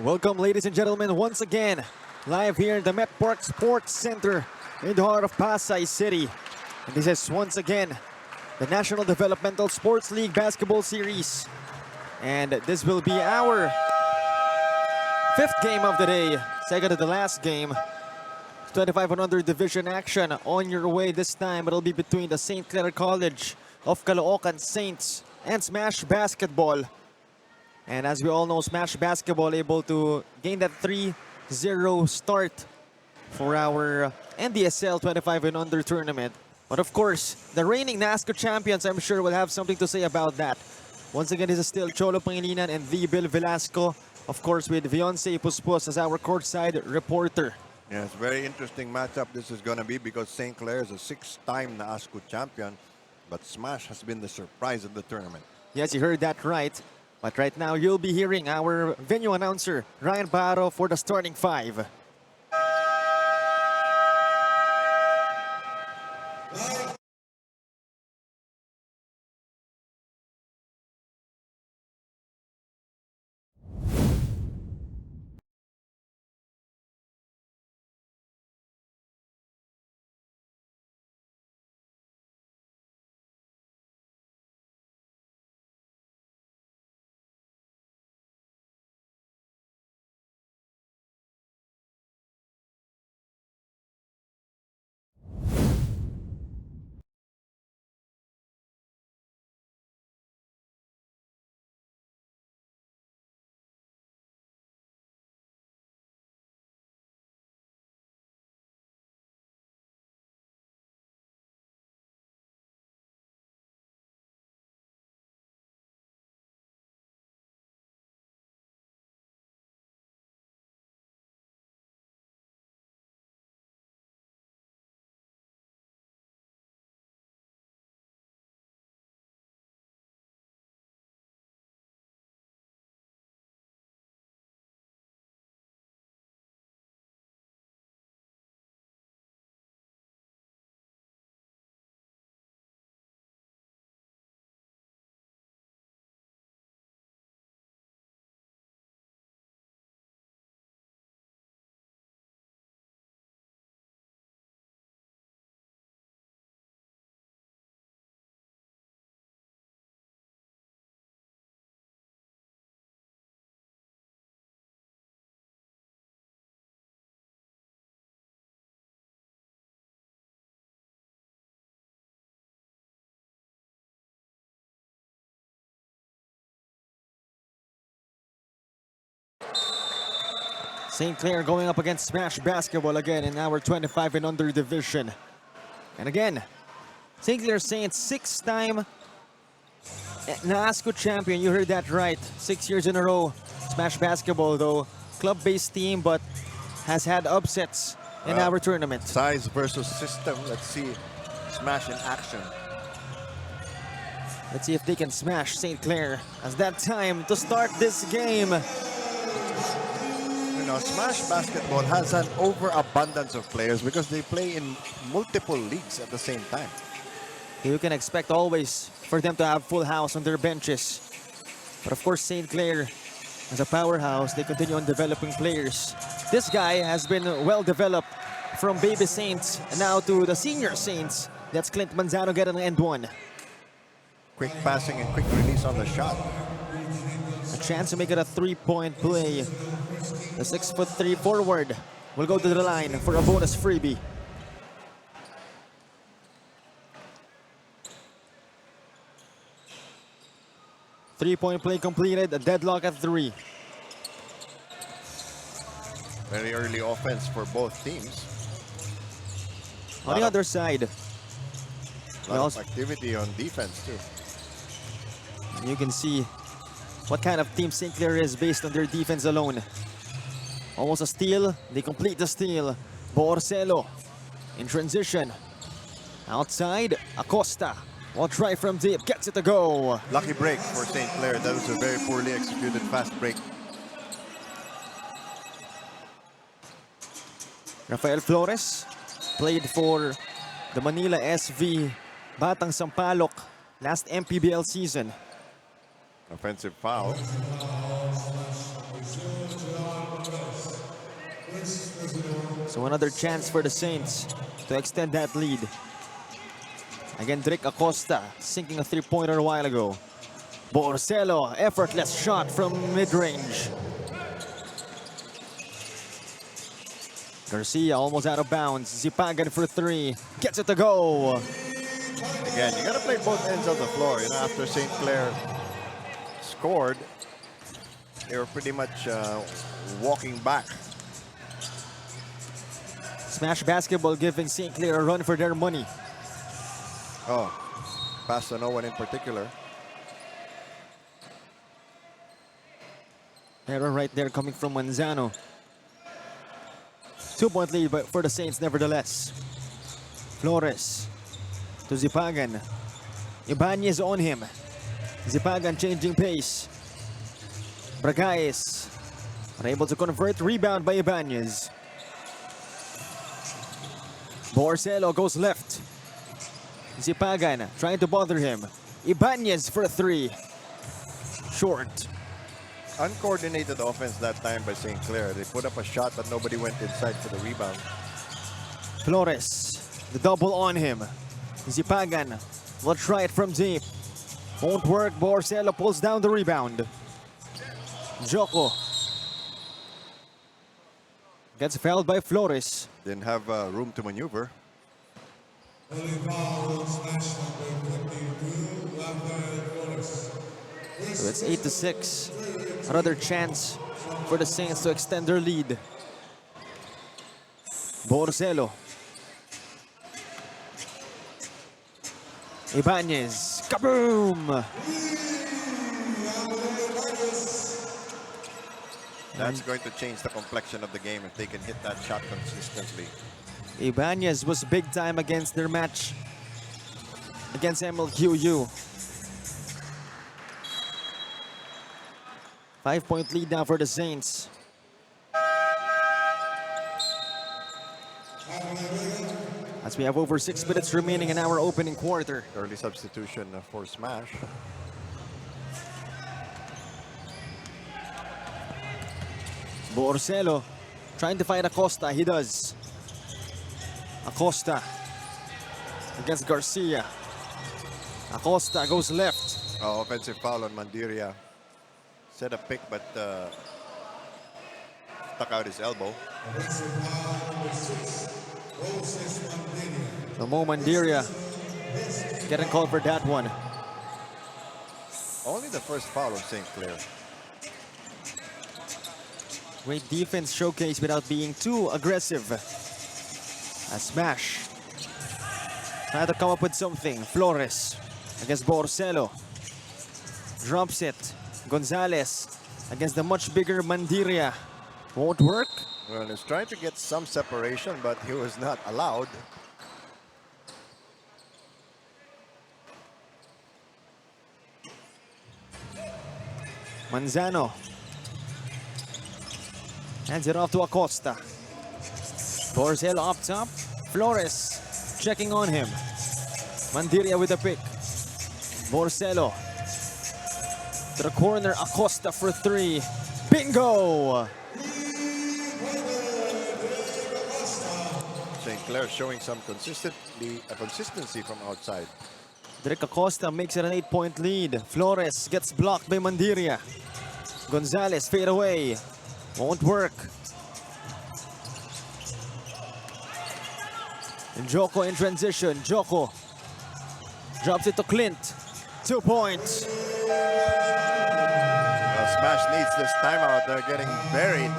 Welcome, ladies and gentlemen, once again, live here in the Met Park Sports Center in the heart of Pasay City. And this is once again the National Developmental Sports League Basketball Series. And this will be our fifth game of the day, second to the last game. 25 and under division action on your way this time. It'll be between the St. Clair College of Caloocan Saints and Smash Basketball. And as we all know, Smash Basketball able to gain that 3-0 start for our NDSL 25 and under tournament. But of course, the reigning NASCO champions, I'm sure, will have something to say about that. Once again, this is still Cholo Pangilinan and the Bill Velasco, of course, with Beyonce Puspos as our courtside reporter. Yes, very interesting matchup this is going to be because St. Clair is a six-time NASCO champion, but Smash has been the surprise of the tournament. Yes, you heard that right. But right now, you'll be hearing our venue announcer, Ryan Baro, for the starting five. St. Clair going up against Smash Basketball again in our 25 and under division. And again, St. Clair Saints, six-time NASCO champion. You heard that right. 6 years in a row. Smash Basketball, though, club-based team, but has had upsets in our tournament. Size versus system. Let's see Smash in action. Let's see if they can smash St. Clair as that time to start this game. You know, Smash Basketball has an overabundance of players because they play in multiple leagues at the same time. You can expect always for them to have full house on their benches. But of course, St. Clair, as a powerhouse, they continue on developing players. This guy has been well developed from baby Saints now to the senior Saints. That's Clint Manzano getting an end one. Quick passing and quick release on the shot. A chance to make it a three-point play. The 6'3" forward will go to the line for a bonus freebie. Three-point play completed, a deadlock at 3. Very early offense for both teams. On the other side, a lot of activity on defense too. You can see what kind of team St. Clair is based on their defense alone. Almost a steal, they complete the steal. Borcelo in transition. Outside, Acosta will try from deep, gets it to go. Lucky break for St. Clair. That was a very poorly executed fast break. Rafael Flores played for the Manila SV Batang Sampaloc last MPBL season. Offensive foul. So another chance for the Saints to extend that lead. Again, Drake Acosta sinking a three-pointer a while ago. Borsello, effortless shot from mid-range. Garcia almost out of bounds. Zipagan for three. Gets it to go. Again, you got to play both ends of the floor. You know, after St. Clair scored, they were pretty much walking back. Smash basketball giving St. Clair a run for their money. Oh, pass to no one in particular. Error right there coming from Manzano. 2-point lead for the Saints nevertheless. Flores to Zipagan. Ibanez on him. Zipagan changing pace. Bragaez unable to convert. Rebound by Ibanez. Borsello goes left. Zipagan trying to bother him. Ibanez for a three. Short. Uncoordinated offense that time by St. Clair. They put up a shot, but nobody went inside for the rebound. Flores, the double on him. Zipagan will try it from deep. Won't work. Borsello pulls down the rebound. Joko gets fouled by Flores. Didn't have room to maneuver. So it's 8-6. Another chance for the Saints to extend their lead. Borsello. Ibanez. Kaboom! That's going to change the complexion of the game if they can hit that shot consistently. Ibanez was big time against their match against MLQU. 5-point lead now for the Saints. As we have over 6 minutes remaining in our opening quarter. Early substitution for Smash. Borsello trying to fight Acosta. He does. Acosta against Garcia. Acosta goes left. Oh, offensive foul on Mandiria. Set a pick, but stuck out his elbow. So Mo Mandiria getting called for that one. Only the first foul of St. Clair. Great defense showcase without being too aggressive. A smash. Trying to come up with something. Flores against Borsello. Drops it. Gonzalez against the much bigger Mandiria. Won't work. Well, he's trying to get some separation, but he was not allowed. Manzano hands it off to Acosta. Borsello up top. Flores checking on him. Mandiria with a pick. Borsello to the corner. Acosta for three. Bingo! St. Clair showing some consistency from outside. Drake Acosta makes it an 8-point lead. Flores gets blocked by Mandiria. Gonzalez fade away. Won't work. And Joko in transition. Joko drops it to Clint. 2 points. Smash needs this timeout. They're getting buried.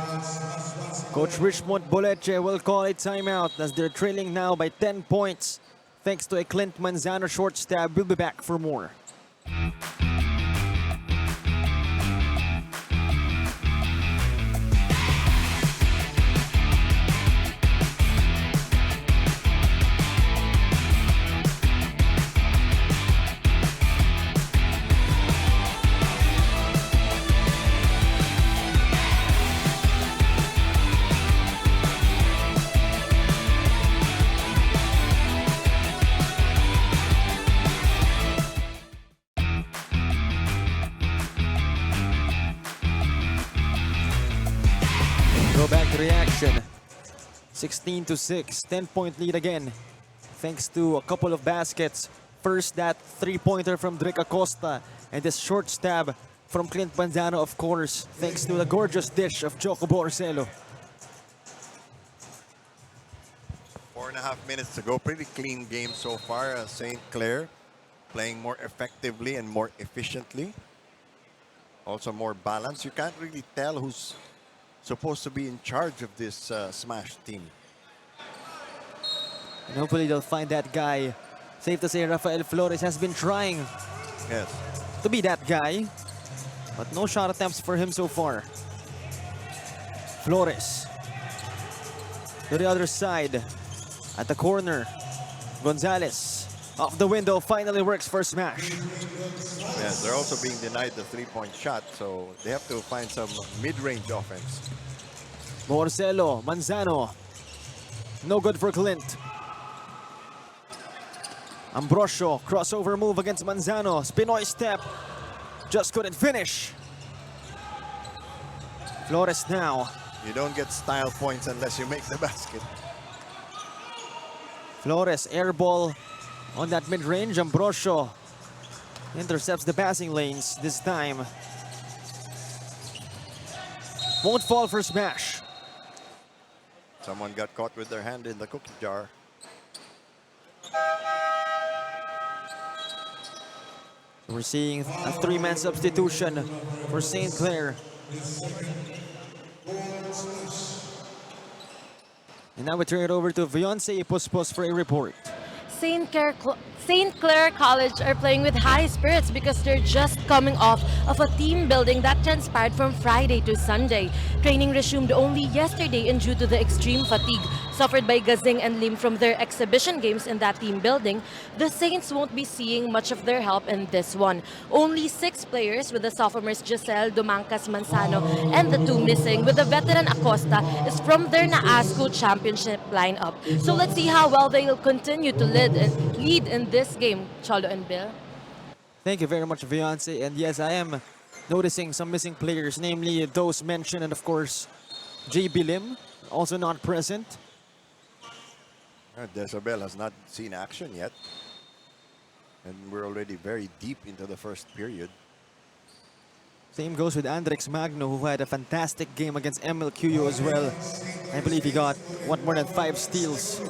Coach Richmond Boleche will call a timeout as they're trailing now by 10 points. Thanks to a Clint Manzano short stab. We'll be back for more. 16-6, 10-point lead again. Thanks to a couple of baskets. First, that three-pointer from Drake Acosta, and this short stab from Clint Manzano, of course, thanks to the gorgeous dish of Joko Borsello. 4.5 minutes to go. Pretty clean game so far. St. Clair playing more effectively and more efficiently. Also more balanced. You can't really tell who's supposed to be in charge of this Smash team. And hopefully they'll find that guy. Safe to say Rafael Flores has been trying to be that guy, but no shot attempts for him so far. Flores to the other side at the corner. Gonzalez off the window, finally works for Smash. Yes, they're also being denied the three-point shot, so they have to find some mid-range offense. Borsello, Manzano, no good for Clint. Ambrosio, crossover move against Manzano. Spinoy step, just couldn't finish. Flores now. You don't get style points unless you make the basket. Flores, air ball on that mid-range. Ambrosio intercepts the passing lanes this time. Won't fall for Smash. Someone got caught with their hand in the cookie jar. We're seeing a three-man substitution for St. Clair. And now we turn it over to Beyonce Puspos for a report. St. Clair College are playing with high spirits because they're just coming off of a team building that transpired from Friday to Sunday. Training resumed only yesterday, and due to the extreme fatigue suffered by Gazing and Lim from their exhibition games in that team building, the Saints won't be seeing much of their help in this one. Only 6 players, with the sophomores Giselle, Dumancas, Manzano, and the 2 missing, with the veteran Acosta, is from their NAASCO championship lineup. So let's see how well they'll continue to lead in this game, Cholo and Bill. Thank you very much, Beyonce. And yes, I am noticing some missing players, namely those mentioned, and of course, JB Lim, also not present. Desabel has not seen action yet. And we're already very deep into the first period. Same goes with Andrex Magno, who had a fantastic game against MLQU as well. I believe he got more than 5 steals.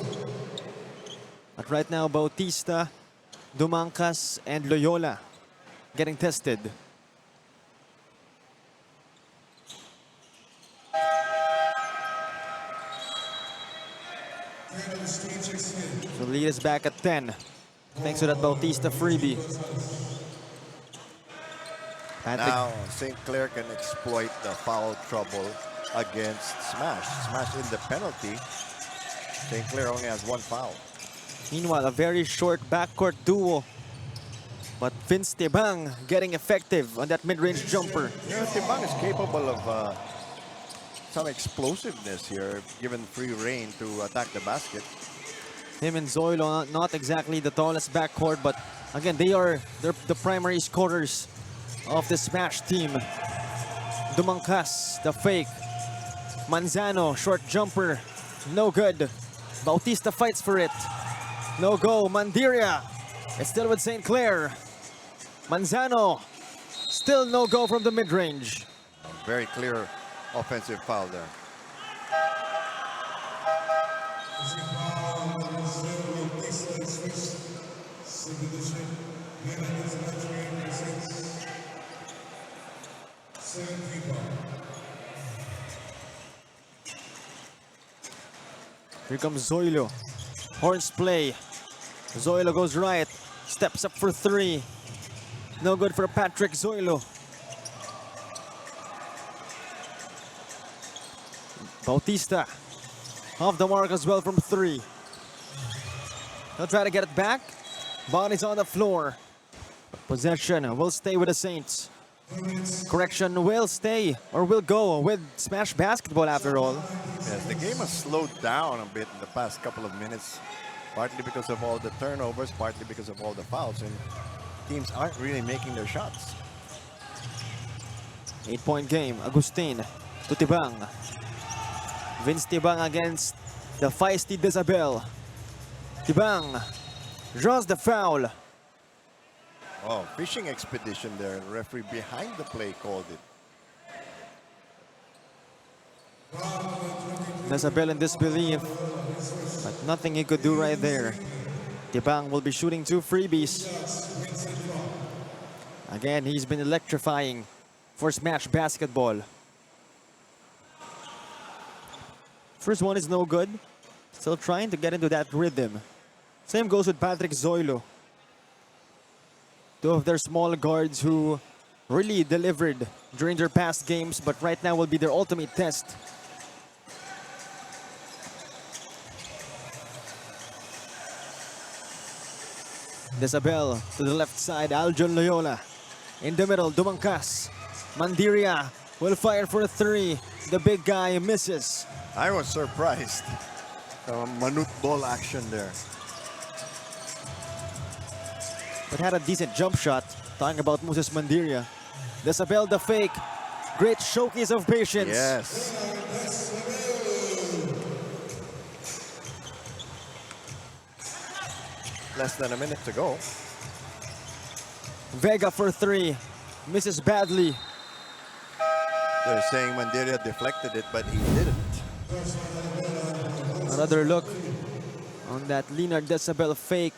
But right now, Bautista, Dumancas, and Loyola getting tested. So the lead is back at 10, thanks to that Bautista freebie. Patrick. Now, St. Clair can exploit the foul trouble against Smash. Smash in the penalty. St. Clair only has 1 foul. Meanwhile, a very short backcourt duo. But Vince Tebang getting effective on that mid-range jumper. You know, Tibang is capable of some explosiveness here, given free reign to attack the basket. Him and Zoilo, not exactly the tallest backcourt, but again, they're the primary scorers of the Smash team. Dumancas, the fake. Manzano, short jumper, no good. Bautista fights for it. No go, Mandiria. It's still with St. Clair. Manzano, still no go from the mid-range. Very clear offensive foul there. Here comes Zoilo. Horns play. Zoilo goes right. Steps up for 3. No good for Patrick Zoilo. Bautista off the mark as well from 3. He'll try to get it back. Body's on the floor. Possession will stay with the Saints. Correction, will stay or will go with Smash basketball after all. Yes, the game has slowed down a bit in the past couple of minutes, partly because of all the turnovers, partly because of all the fouls, and teams aren't really making their shots. 8-point game. Agustin to Tibang. Vince Tibang against The feisty Isabel. Tibang draws the foul. Oh, fishing expedition there. The referee behind the play called it. Isabel in disbelief, but nothing he could do right there. Tibang will be shooting 2 freebies. Again, he's been electrifying for Smash Basketball. First one is no good. Still trying to get into that rhythm. Same goes with Patrick Zoilo. Two of their small guards who really delivered during their past games, but right now will be their ultimate test. Isabel to the left side, Aljon Loyola. In the middle, Dumangkas. Mandiria will fire for a 3. The big guy misses. I was surprised. Manut ball action there. But had a decent jump shot. Talking about Moses Mandiria. Isabel the fake. Great showcase of patience. Yes. Less than a minute to go. Vega for 3. Misses badly. They're saying Mandiria deflected it, but he didn't. Another look on that Leonard Isabel fake.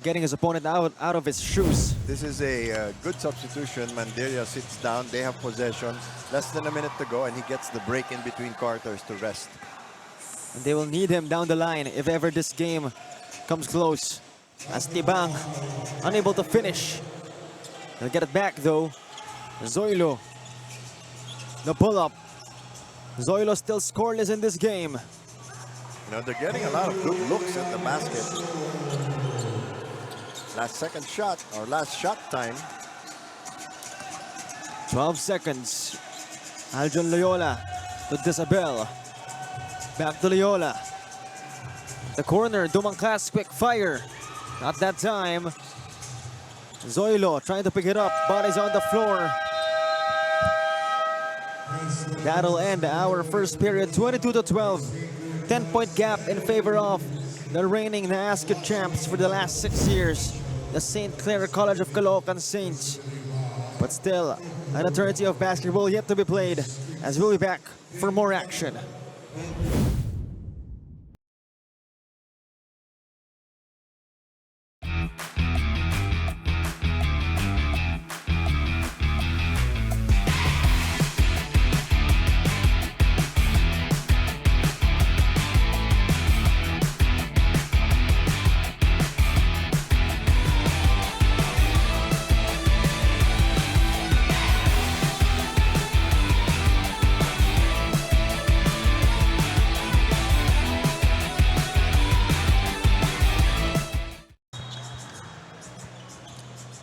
Getting his opponent out of his shoes. This is a good substitution. Mandiria sits down. They have possession. Less than a minute to go, and he gets the break in between quarters to rest. And they will need him down the line if ever this game comes close. As Tibang unable to finish. They'll get it back though. Zoilo. The pull-up. Zoilo still scoreless in this game. You know, they're getting a lot of good looks at the basket. Last second shot, or last shot time. 12 seconds. Aljon Loyola to Isabel. Back to Loyola. The corner, Dumangkas, quick fire. Not that time. Zoilo trying to pick it up. Body's on the floor. That'll end our first period, 22-12. 10-point gap in favor of the reigning NASCA champs for the last 6 years, the St. Clair College of Caloocan Saints. But still, an eternity of basketball yet to be played, as we'll be back for more action.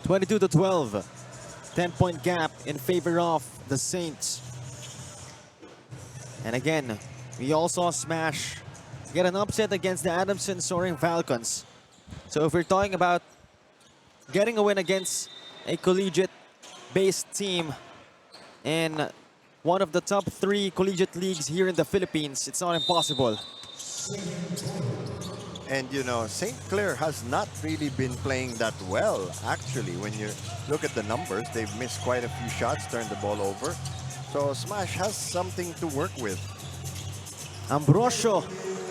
Twenty-two to 12, 10-point gap in favor of the Saints. And again, we all saw Smash get an upset against the Adamson Soaring Falcons. So if we're talking about getting a win against a collegiate-based team in one of the top 3 collegiate leagues here in the Philippines, it's not impossible. And you know, St. Clair has not really been playing that well, actually. When you look at the numbers, they've missed quite a few shots, turned the ball over. So Smash has something to work with. Ambrosio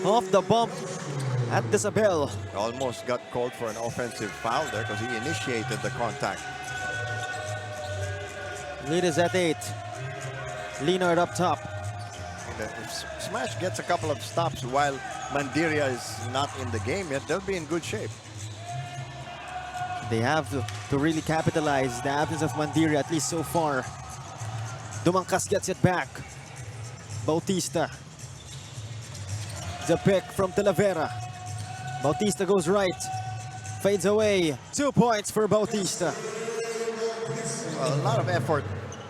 off the bump at Isabel. Almost got called for an offensive foul there because he initiated the contact. Lead is at 8. Leonard up top. If Smash gets a couple of stops while Mandiria is not in the game yet, they'll be in good shape. They have to really capitalize the absence of Mandiria, at least so far. Dumangkas gets it back. Bautista. The pick from Talavera. Bautista goes right. Fades away. 2 points for Bautista. Well, a lot of effort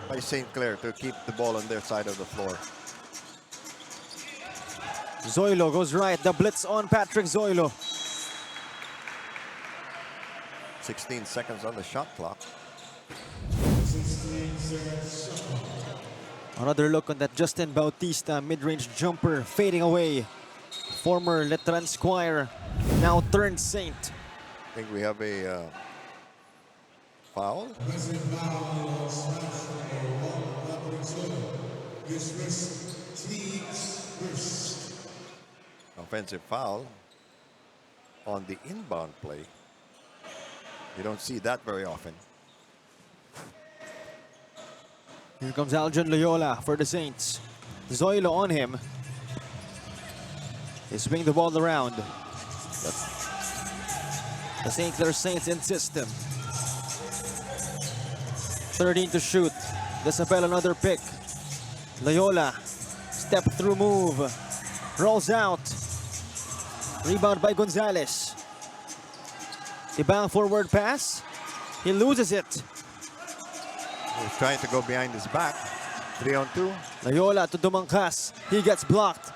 by St. Clair to keep the ball on their side of the floor. Zoilo goes right. The blitz on Patrick Zoilo. 16 seconds on the shot clock. Another look on that Justin Bautista mid-range jumper fading away. former Letran Squire, now turned Saint. I think we have a foul. Offensive foul on the inbound play. You don't see that very often. Here comes Aljon Loyola for the Saints. Zoilo on him. They swing the ball around. The St. Clair Saints insist him. 13 to shoot. Desabel another pick. Loyola, step through move. Rolls out. Rebound by Gonzalez. Tibang forward pass. He loses it. He's trying to go behind his back. 3-on-2. Loyola to Dumangkas. He gets blocked.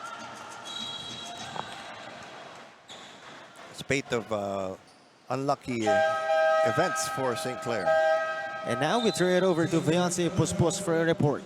Spate of unlucky events for St. Clair. And now we turn it over to Viance Puspos for a report.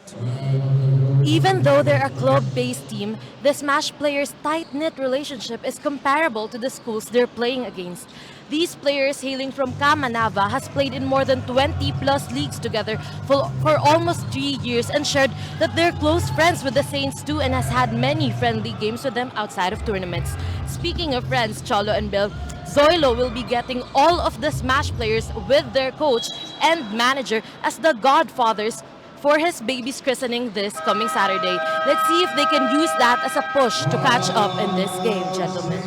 Even though they're a club-based team, the Smash players' tight-knit relationship is comparable to the schools they're playing against. These players hailing from Kamanava has played in more than 20-plus leagues together for almost 3 years and shared that they're close friends with the Saints too and has had many friendly games with them outside of tournaments. Speaking of friends, Cholo and Bill, Zoilo will be getting all of the Smash players with their coach and manager as the godfathers for his baby's christening this coming Saturday. Let's see if they can use that as a push to catch up in this game, gentlemen.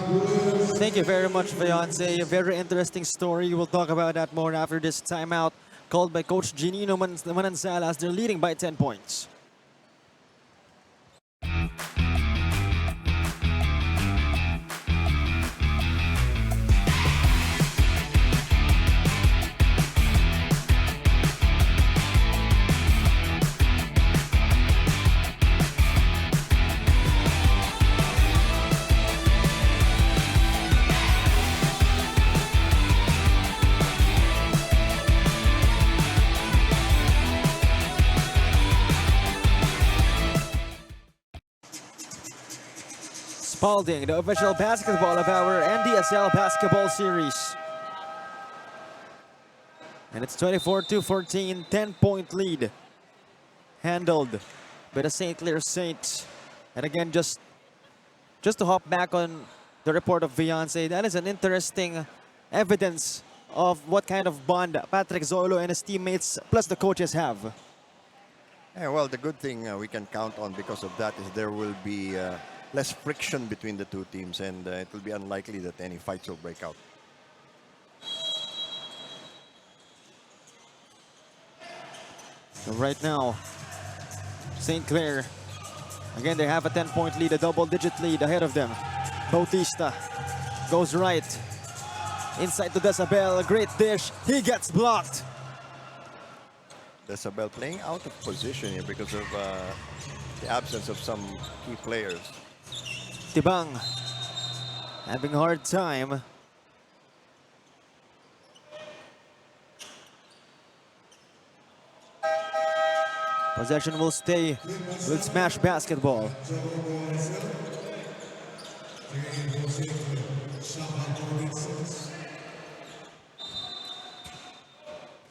Thank you very much, Viance. A very interesting story. We'll talk about that more after this timeout called by Coach Ginino Mananzala as they're leading by 10 points. Spalding, the official basketball of our NDSL basketball series. And it's 24-14, 10-point lead. Handled by the St. Clair Saints. And again, just to hop back on the report of Viance, that is an interesting evidence of what kind of bond Patrick Zoilo and his teammates plus the coaches have. Yeah, well, the good thing we can count on because of that is there will be less friction between the two teams, and it will be unlikely that any fights will break out. So right now, St. Clair, again, they have a 10-point lead, a double-digit lead ahead of them. Bautista goes right. Inside to Desabel, a great dish. He gets blocked. Desabel playing out of position here because of the absence of some key players. Tibang having a hard time. Possession will stay with Smash basketball.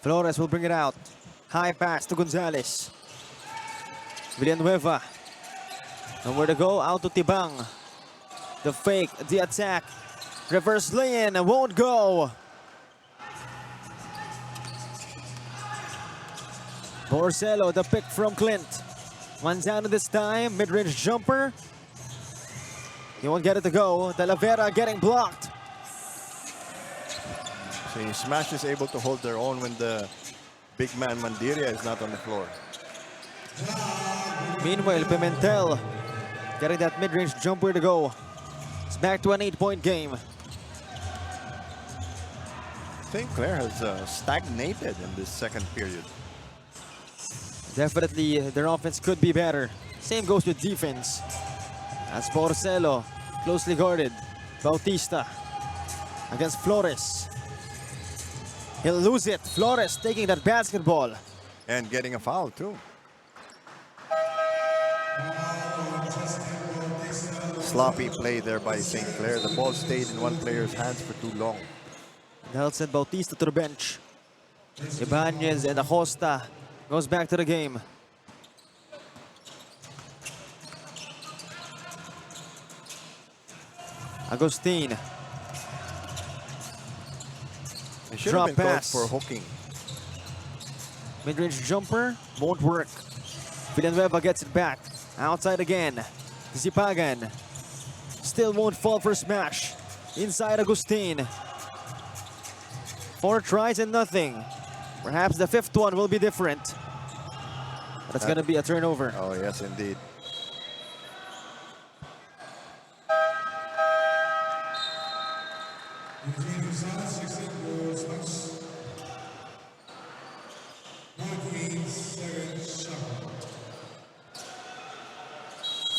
Flores will bring it out. High pass to Gonzalez. Villanueva. Nowhere to go, out to Tibang. The fake, the attack. Reverse lay-in, won't go. Borsello, the pick from Clint. Manzano this time, mid-range jumper. He won't get it to go. Talavera getting blocked. So Smash is able to hold their own when the big man Mandiria is not on the floor. Meanwhile, Pimentel getting that mid-range jumper to go. It's back to an 8-point game. St. Clair has stagnated in this second period. Definitely, their offense could be better. Same goes with defense. As Borsello, closely guarded. Bautista against Flores. He'll lose it. Flores taking that basketball. And getting a foul, too. sloppy play there by St. Clair. The ball stayed in one player's hands for too long. Nelson Bautista to the bench. Ibanez and Acosta goes back to the game. Agustin. They should Drop have been pass. called for hooking. Mid-range jumper won't work. Villanueva gets it back. Outside again. Zipagan. Still won't fall for smash. Inside Agustin. 4 tries and nothing. Perhaps the 5th one will be different. But it's going to be a turnover. Oh, yes, indeed.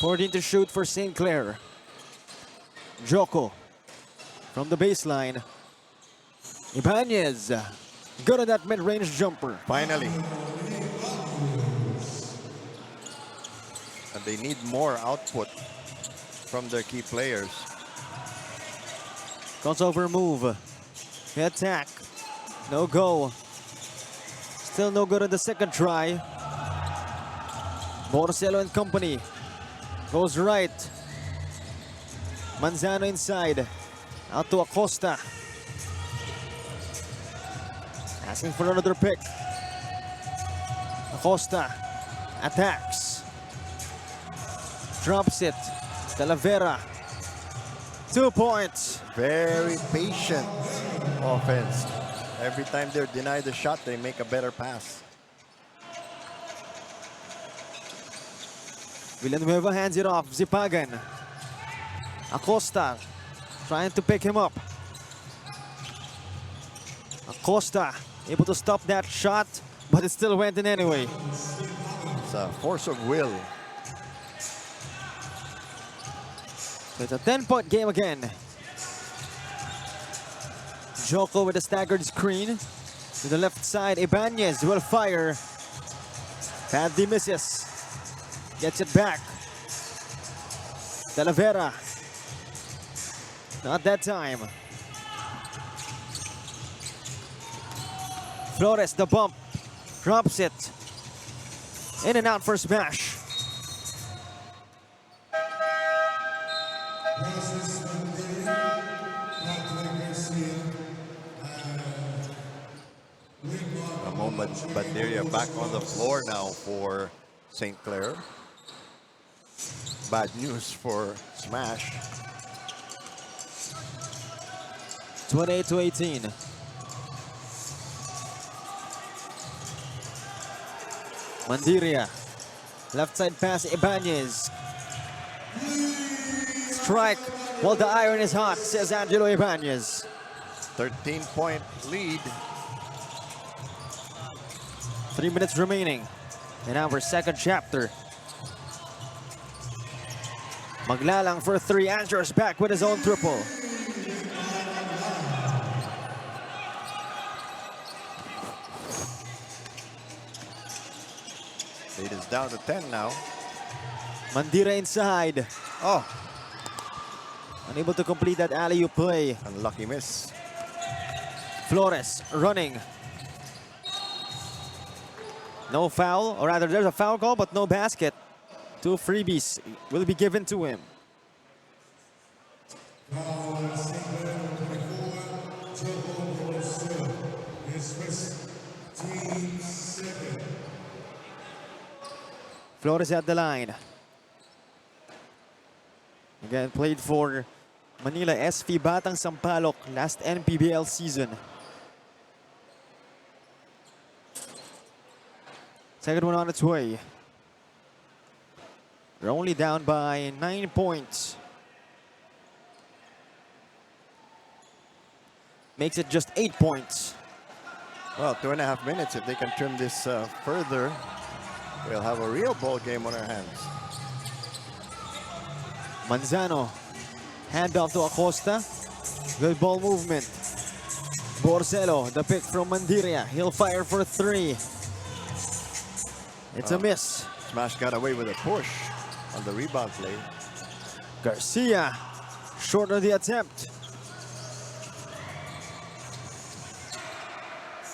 $14 to shoot for St. Clair. Joko from the baseline. Ibanez. Good on that mid-range jumper. Finally. And they need more output from their key players. Crossover move. The attack. No go. Still no good on the second try. Borsello and company. Goes right. Manzano inside. Out to Acosta. Asking for another pick. Acosta attacks. Drops it. Talavera. 2 points. Very patient offense. Every time they're denied the shot, they make a better pass. Villanueva hands it off. Zipagan. Acosta trying to pick him up. Acosta able to stop that shot, but it still went in anyway. It's a force of will. So it's a 10-point game again. Joko with a staggered screen. To the left side, Ibanez will fire. Badly misses. Gets it back. Talavera. Not that time. Flores, the bump. Drops it. In and out for smash. Ramon Banderia back on the floor now for St. Clair. Bad news for Smash. 28 to 18. Mandiria. Left side pass, Ibanez. Strike while the iron is hot, says Angelo Ibanez. 13-point lead. 3 minutes remaining in our second chapter. Maglalang for 3. Answers back with his own triple. Lead is down to 10 now. Mandira inside. Oh, Unable to complete that alley-oop play. unlucky miss. Flores running. No foul, or rather there's a foul call but no basket. 2 freebies will be given to him. Flores at the line. Again, played for Manila SV Batang Sampaloc last NPBL season. Second one on its way. They're only down by 9 points. Makes it just 8 points. Well, 2.5 minutes. If they can trim this further, we'll have a real ball game on our hands. Manzano. Handoff to Acosta. Good ball movement. Borsello, the pick from Mandiria. He'll fire for 3. It's a miss. Smash got away with a push on the rebound play. Garcia, short of the attempt.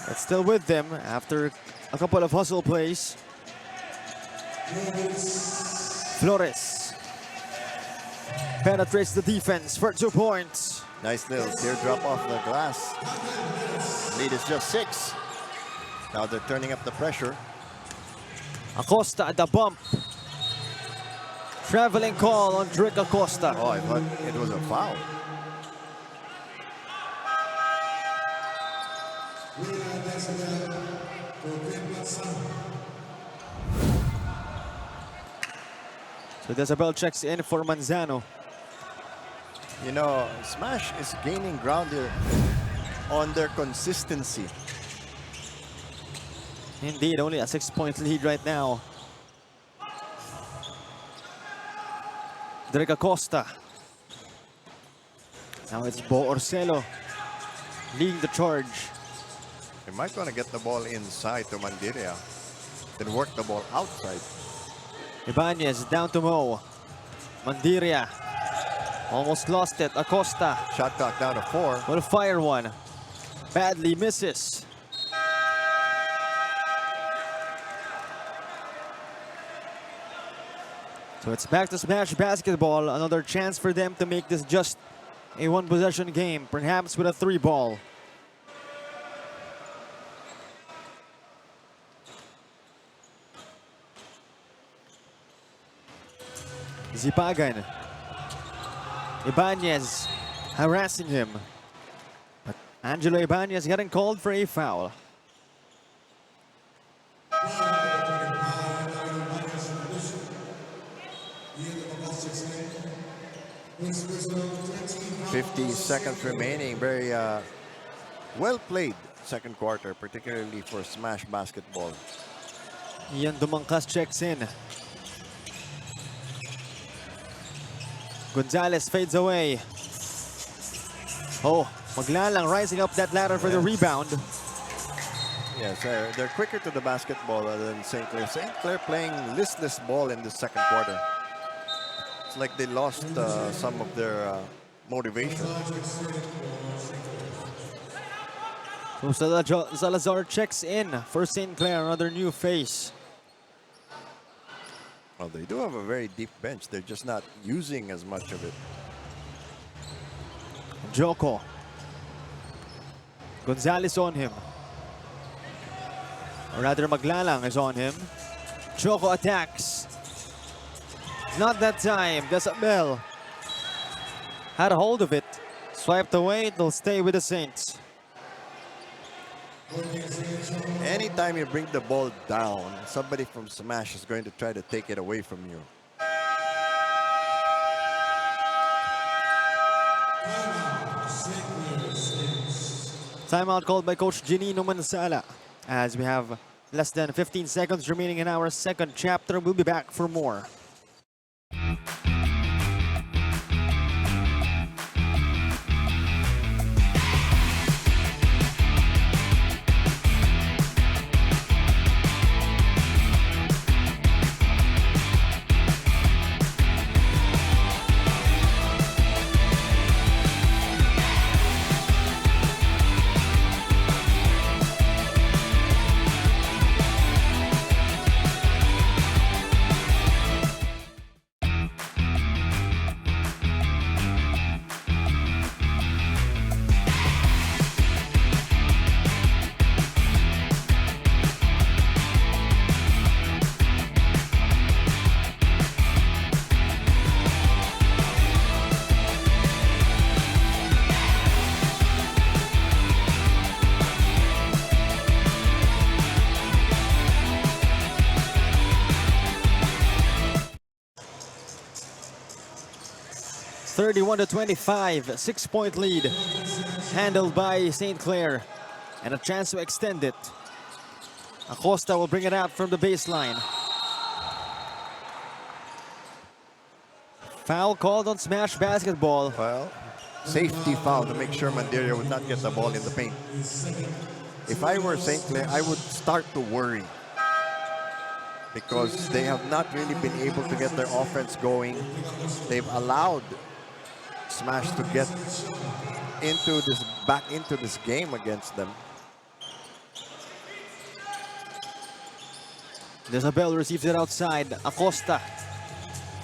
But still with them after a couple of hustle plays. Flores penetrates the defense for 2 points. Nice little teardrop off the glass. Lead is just 6. Now they're turning up the pressure. Acosta at the bump. Traveling call on Drake Acosta. Oh, I thought it was a foul. So Desabel checks in for Manzano. You know, Smash is gaining ground here on their consistency. Indeed, only a 6-point lead right now. Drake Acosta. Now it's Bo Orcelo leading the charge. They might want to get the ball inside to Mandiria, then work the ball outside. Ibanez down to Mo. Mandiria almost lost it. Acosta Shot clock down to 4. will fire one. Badly misses. So it's back to Smash basketball. Another chance for them to make this just a 1-possession game, perhaps with a 3-ball. Zipagan. Ibanez harassing him. But Angelo Ibanez getting called for a foul. .50 remaining. Very well played second quarter, particularly for Smash basketball. Ian Dumangkas checks in. Gonzalez fades away. Oh, Maglalang rising up that ladder for the rebound. Yes, they're quicker to the basketball than St. Clair. St. Clair playing listless ball in the second quarter. It's like they lost some of their motivation. So Salazar checks in for St. Clair, another new face. Well, they do have a very deep bench. They're just not using as much of it. Joko. Gonzalez on him. Or rather, Maglalang is on him. Joko attacks. Not that time. Desabel had a hold of it. Swiped away. It'll stay with the Saints. Anytime you bring the ball down, somebody from Smash is going to try to take it away from you. Timeout called by Coach Ginino Mansala. As we have less than 15 seconds remaining in our second chapter, we'll be back for more. (31-25), 6-point lead handled by St. Clair, and a chance to extend it. Acosta will bring it out from the baseline. Foul called on Smash basketball. Well, safety foul to make sure Mandiria would not get the ball in the paint. If I were St. Clair, I would start to worry. because they have not really been able to get their offense going. They've allowed Smash to get back into this game against them. Isabel receives it outside. Acosta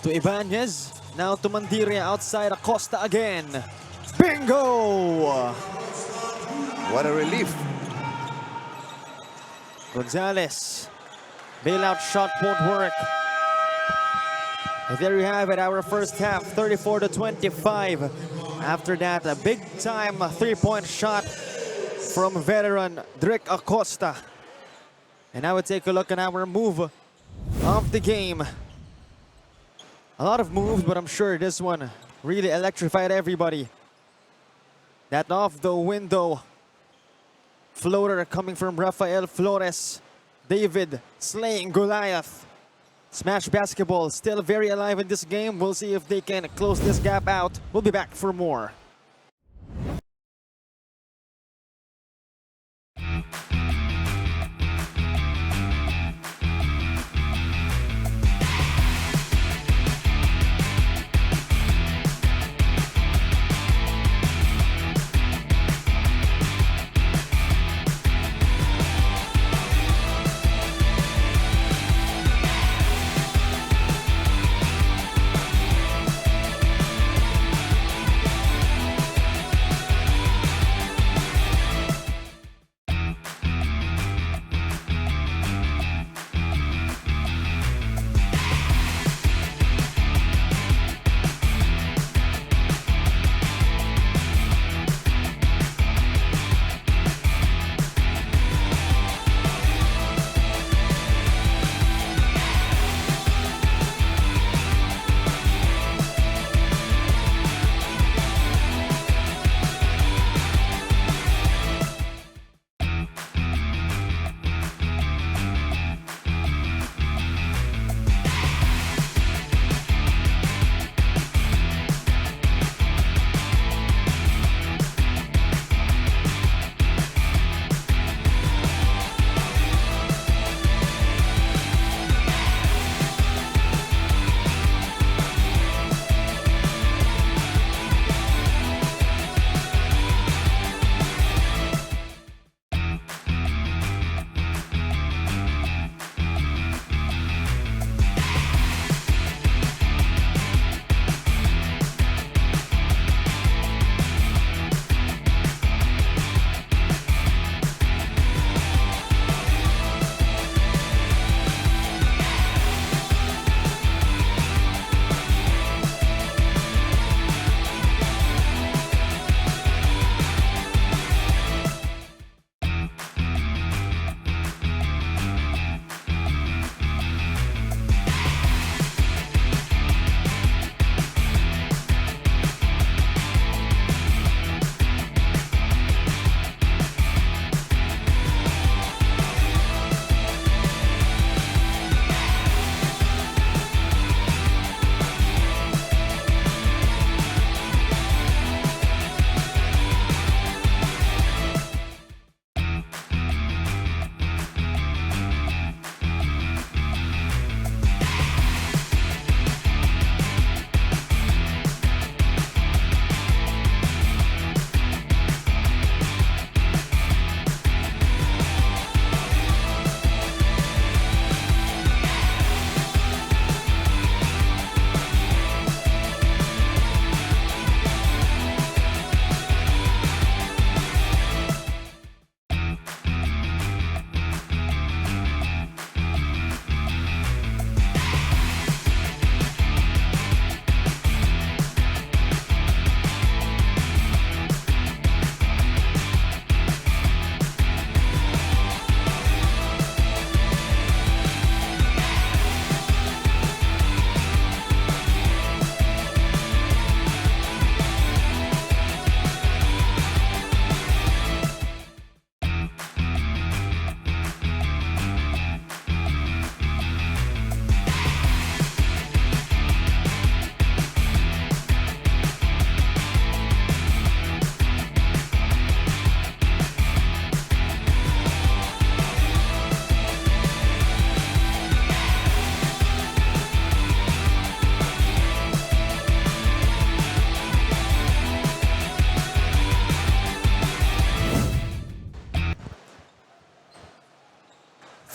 to Ibanez. Now to Mandiria outside. Acosta again. Bingo! What a relief. Gonzalez. Bailout shot won't work. And there you have it, our first half, 34-25. After that, a big-time three-point shot from veteran Drick Acosta. And now we take a look at our move of the game. A lot of moves, but I'm sure this one really electrified everybody. That off-the-window floater coming from Rafael Flores. David slaying Goliath. Smash Basketball still very alive in this game. We'll see if they can close this gap out. We'll be back for more.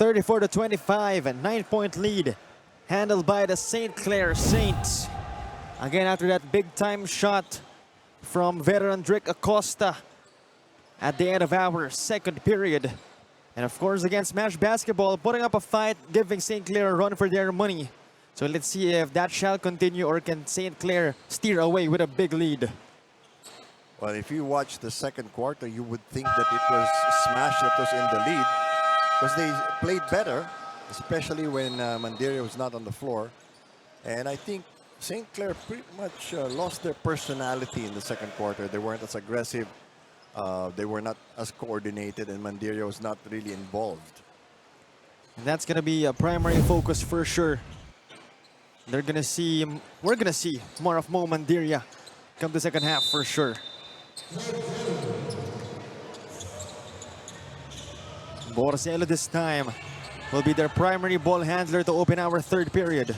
34 to 25, a 9-point lead handled by the St. Clair Saints. Again, after that big-time shot from veteran Drake Acosta at the end of our second period. And of course, against Smash Basketball, putting up a fight, giving St. Clair a run for their money. So let's see if that shall continue, or can St. Clair steer away with a big lead. Well, if you watch the second quarter, you would think that it was Smash that was in the lead, because they played better, especially when Mandiria was not on the floor. And I think St. Clair pretty much lost their personality in the second quarter. They weren't as aggressive. They were not as coordinated, and Mandiria was not really involved. And that's going to be a primary focus for sure. We're going to see more of Mo Mandiria come the second half for sure. Borsello this time will be their primary ball handler to open our third period.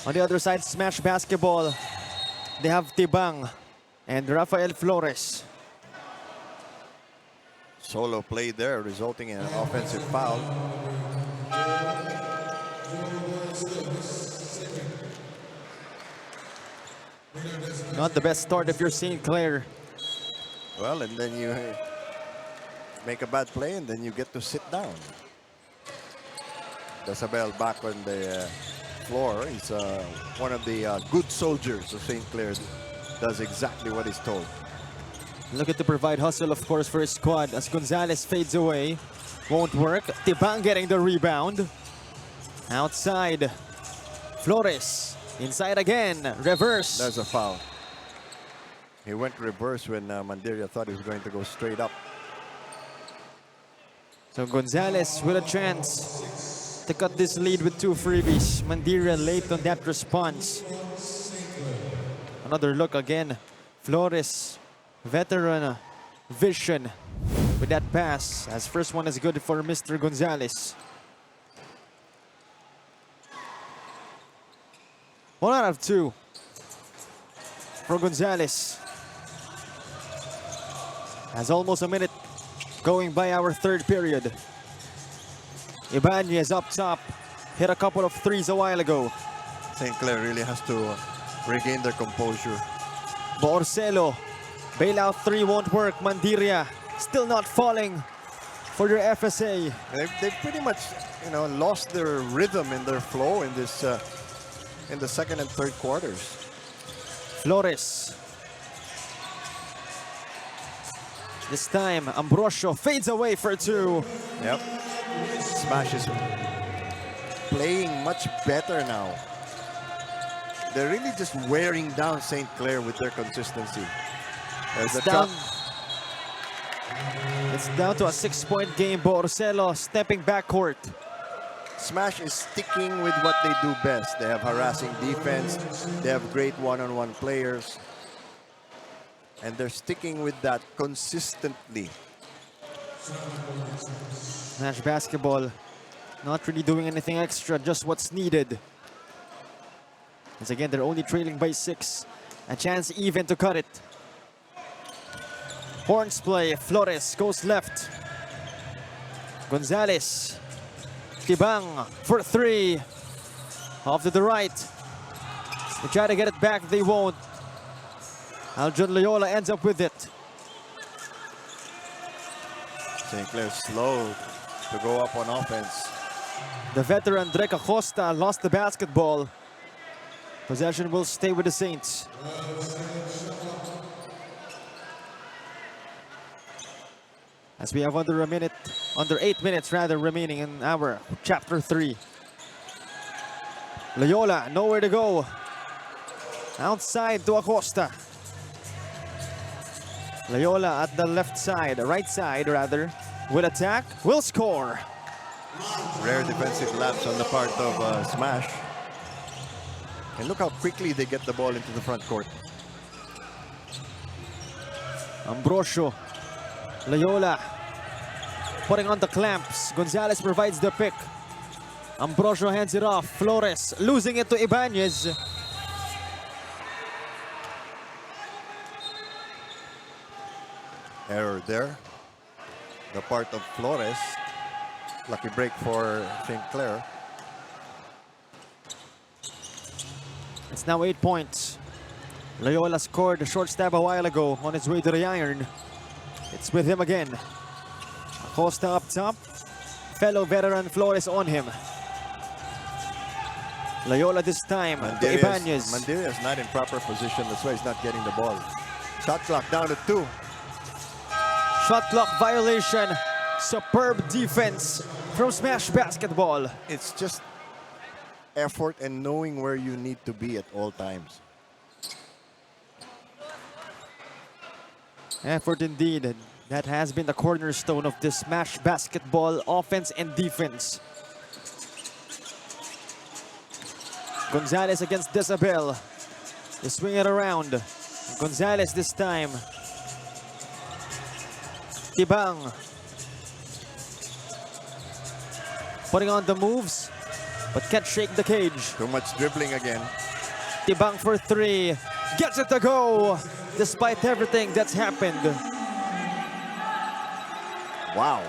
On the other side, Smash Basketball, they have Tibang and Rafael Flores. Solo play there, resulting in an offensive foul. Not the best start if you're St. Clair. Well, and then you make a bad play, and then you get to sit down. Dasabel back on the floor. He's one of the good soldiers of St. Clair. Does exactly what he's told. Looking to provide hustle, of course, for his squad as Gonzalez fades away. Won't work. Tibang getting the rebound. Outside. Flores. Inside again. Reverse. There's a foul. He went reverse when Mandiria thought he was going to go straight up. So Gonzalez with a chance to cut this lead with 2 freebies. Mandiria late on that response. Another look again. Flores, veteran vision with that pass, as first one is good for Mr. Gonzalez. 1 out of 2 for Gonzalez. As almost a minute going by our third period. Ibanez up top, hit a couple of threes a while ago. St. Clair really has to regain their composure. Borsello, bailout 3 won't work. Mandiria still not falling for their FSA. They've pretty much, lost their rhythm and their flow in this, in the second and third quarters. Flores. This time, Ambrosio fades away for 2. Yep. Smash is playing much better now. They're really just wearing down St. Clair with their consistency. There's It's down to a 6-point game. Borsello stepping backcourt. Smash is sticking with what they do best. They have harassing defense. They have great one-on-one players. And they're sticking with that consistently. Smash Basketball not really doing anything extra, just what's needed. Once again, they're only trailing by 6. A chance even to cut it. Horns play. Flores goes left. Gonzalez. Tibang for 3. Off to the right. They try to get it back. They won't. Aljon Loyola ends up with it. St. Clair slow to go up on offense. The veteran Drake Acosta lost the basketball. Possession will stay with the Saints. As we have under 8 minutes remaining in our chapter 3. Loyola, nowhere to go. Outside to Acosta. Loyola at the left side, right side rather, will attack, will score. Rare defensive lapse on the part of Smash. And look how quickly they get the ball into the front court. Ambrosio, Loyola, putting on the clamps. Gonzalez provides the pick. Ambrosio hands it off. Flores losing it to Ibanez. Error there. The part of Flores. Lucky break for St. Clair. It's now 8 points. Loyola scored a short stab a while ago on his way to the iron. It's with him again. Acosta up top. Fellow veteran Flores on him. Loyola this time to Ibanez. Mandiria is not in proper position. That's why he's not getting the ball. Shot clock down to 2. Shot clock violation. Superb defense from Smash Basketball. It's just effort and knowing where you need to be at all times. Effort indeed. That has been the cornerstone of this Smash Basketball offense and defense. Gonzalez against Desabel. They swing it around. Gonzalez this time. Tibang. Putting on the moves, but can't shake the cage. Too much dribbling again. Tibang for 3. Gets it to go, despite everything that's happened. Wow.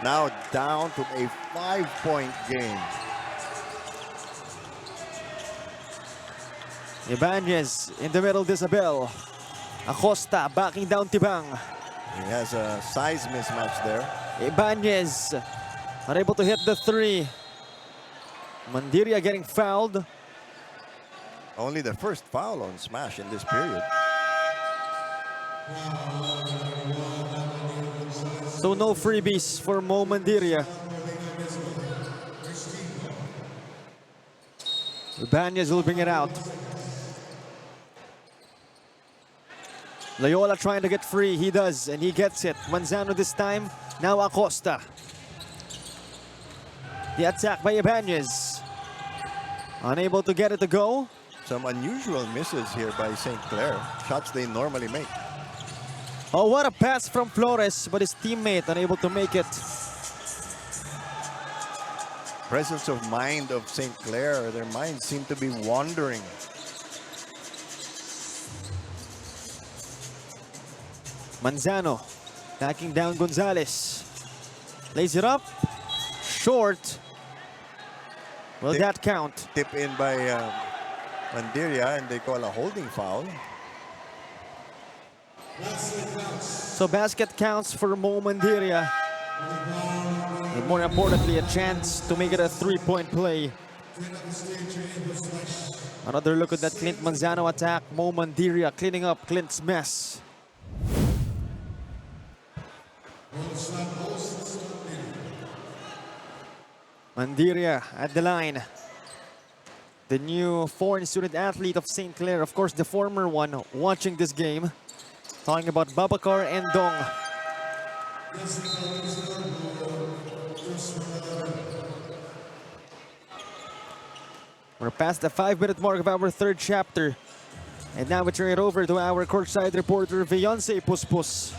Now down to a 5-point game. Ibanez in the middle, Desabel. Acosta backing down Tibang. He has a size mismatch there. Ibanez unable to hit the 3. Mandiria getting fouled. Only the first foul on Smash in this period. So no freebies for Mo Mandiria. Ibanez will bring it out. Loyola trying to get free. He does, and he gets it. Manzano this time. Now Acosta. The attack by Ibanez. Unable to get it to go. Some unusual misses here by St. Clair. Shots they normally make. Oh, what a pass from Flores, but his teammate unable to make it. Presence of mind of St. Clair. Their minds seem to be wandering. Manzano backing down Gonzalez. Lays it up. Short. Will that count? Tip in by Mandiria, and they call a holding foul. So basket counts for Mo Mandiria. And more importantly, a chance to make it a 3-point play. Another look at that Clint Manzano attack. Mo Mandiria cleaning up Clint's mess. Mandiria at the line. The new foreign student athlete of St. Clair, of course the former one, watching this game. Talking about Babacar and Dong. We're past the 5-minute mark of our third chapter. And now we turn it over to our courtside reporter, Beyonce Puspus.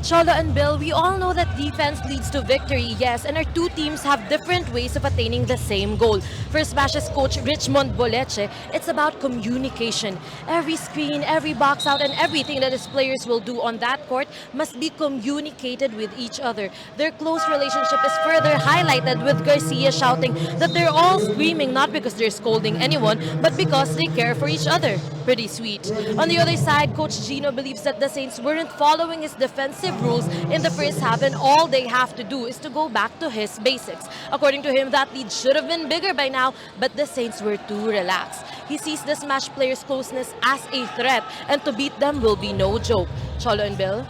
Cholo and Bill, we all know that defense leads to victory, yes, and our two teams have different ways of attaining the same goal. For Smash's coach Richmond Boleche, it's about communication. Every screen, every box out, and everything that his players will do on that court must be communicated with each other. Their close relationship is further highlighted with Garcia shouting that they're all screaming not because they're scolding anyone, but because they care for each other. Pretty sweet. On the other side, Coach Gino believes that the Saints weren't following his defensive rules in the first half, and all they have to do is to go back to his basics. According to him, that lead should have been bigger by now, but the Saints were too relaxed. He sees the Smash players' closeness as a threat, and to beat them will be no joke. Cholo and Bill?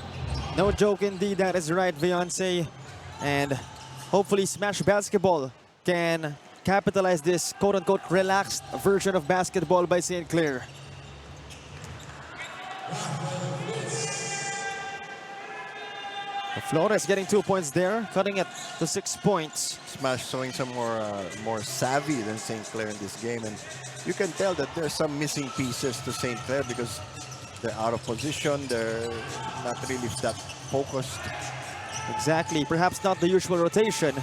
No joke indeed, that is right, Beyonce. And hopefully Smash Basketball can capitalize this quote-unquote relaxed version of basketball by St. Clair. Flores getting 2 points there, cutting it to 6 points. Smash showing some more savvy than St. Clair in this game, and you can tell that there's some missing pieces to St. Clair because they're out of position, they're not really that focused. Exactly, perhaps not the usual rotation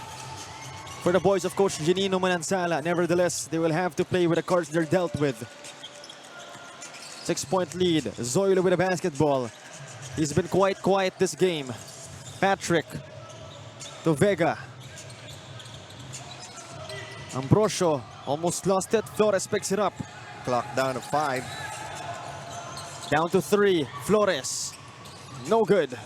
for the boys of Coach Janino Manansala. Nevertheless, they will have to play with the cards they're dealt with. 6-point lead, Zoilo with a basketball. He's been quite quiet this game. Patrick to Vega. Ambrosio almost lost it. Flores picks it up. Clock down to 5. Down to 3. Flores. No good.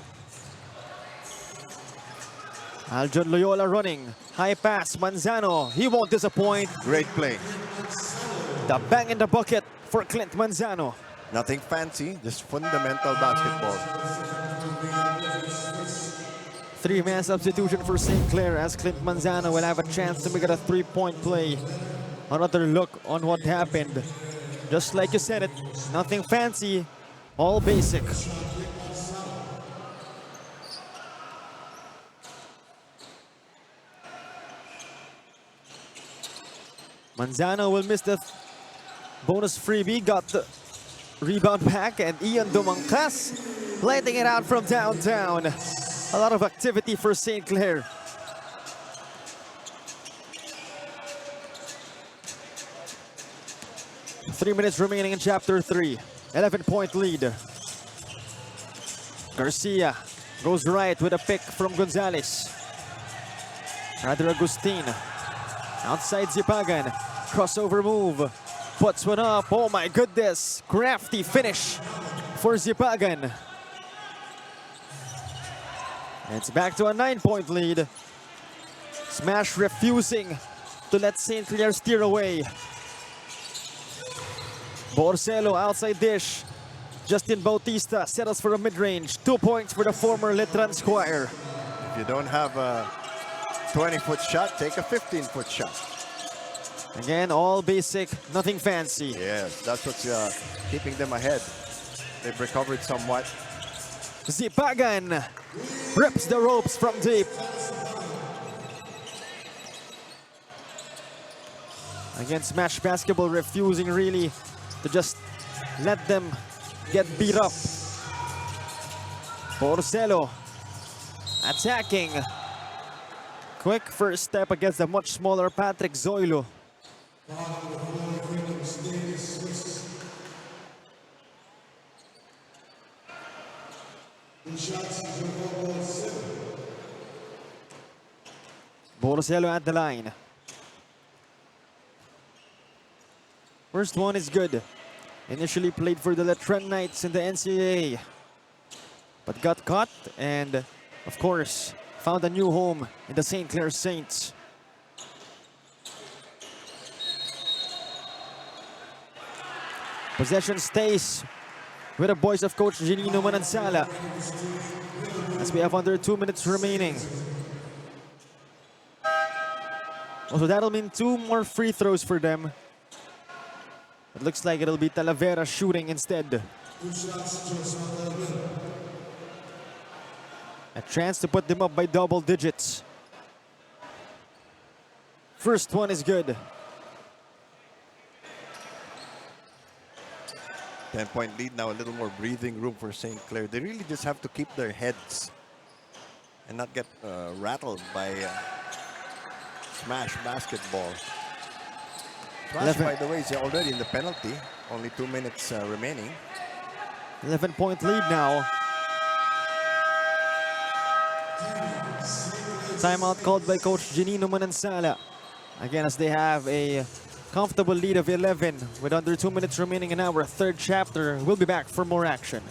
Aljon Loyola running. High pass. Manzano. He won't disappoint. Great play. The bang in the bucket for Clint Manzano. Nothing fancy, just fundamental basketball. 3-man substitution for St. Clair as Clint Manzano will have a chance to make it a 3-point play. Another look on what happened. Just like you said it, nothing fancy, all basic. Manzano will miss the bonus freebie, got the rebound back, and Ian Dumangkas lighting it out from downtown. A lot of activity for St. Clair. Three minutes remaining in Chapter 3. 11-point lead. Garcia goes right with a pick from Gonzalez. Rather Agustin. Outside Zipagan. Crossover move. Puts one up. Oh my goodness. Crafty finish for Zipagan. It's back to a 9-point lead. Smash refusing to let St. Clair steer away. Borcelo outside dish. Justin Bautista settles for a mid-range. 2 points for the former Letran Squire. If you don't have a 20-foot shot, take a 15-foot shot. Again, all basic, nothing fancy. Yes, that's what's keeping them ahead. They've recovered somewhat. Zipagan rips the ropes from deep. Again, Smash Basketball refusing really to just let them get beat up. Borcelo attacking. Quick first step against the much smaller Patrick Zoilo. Borcelo at the line. First one is good. Initially played for the Letran Knights in the NCAA, but got caught and, of course, found a new home in the St. Clair Saints. Possession stays with the boys of Coach Ginino Manansala as we have under 2 minutes remaining. Also, that'll mean 2 more free throws for them. It looks like it'll be Talavera shooting instead. A chance to put them up by double digits. First one is good. 10-point lead now, a little more breathing room for St. Clair. They really just have to keep their heads and not get rattled by Smash Basketball. Smash, by the way, is already in the penalty. Only 2 minutes remaining. 11-point lead now. Timeout called by Coach Ginino Manansala. Again, as they have a comfortable lead of 11 with under 2 minutes remaining in our third chapter. We'll be back for more action.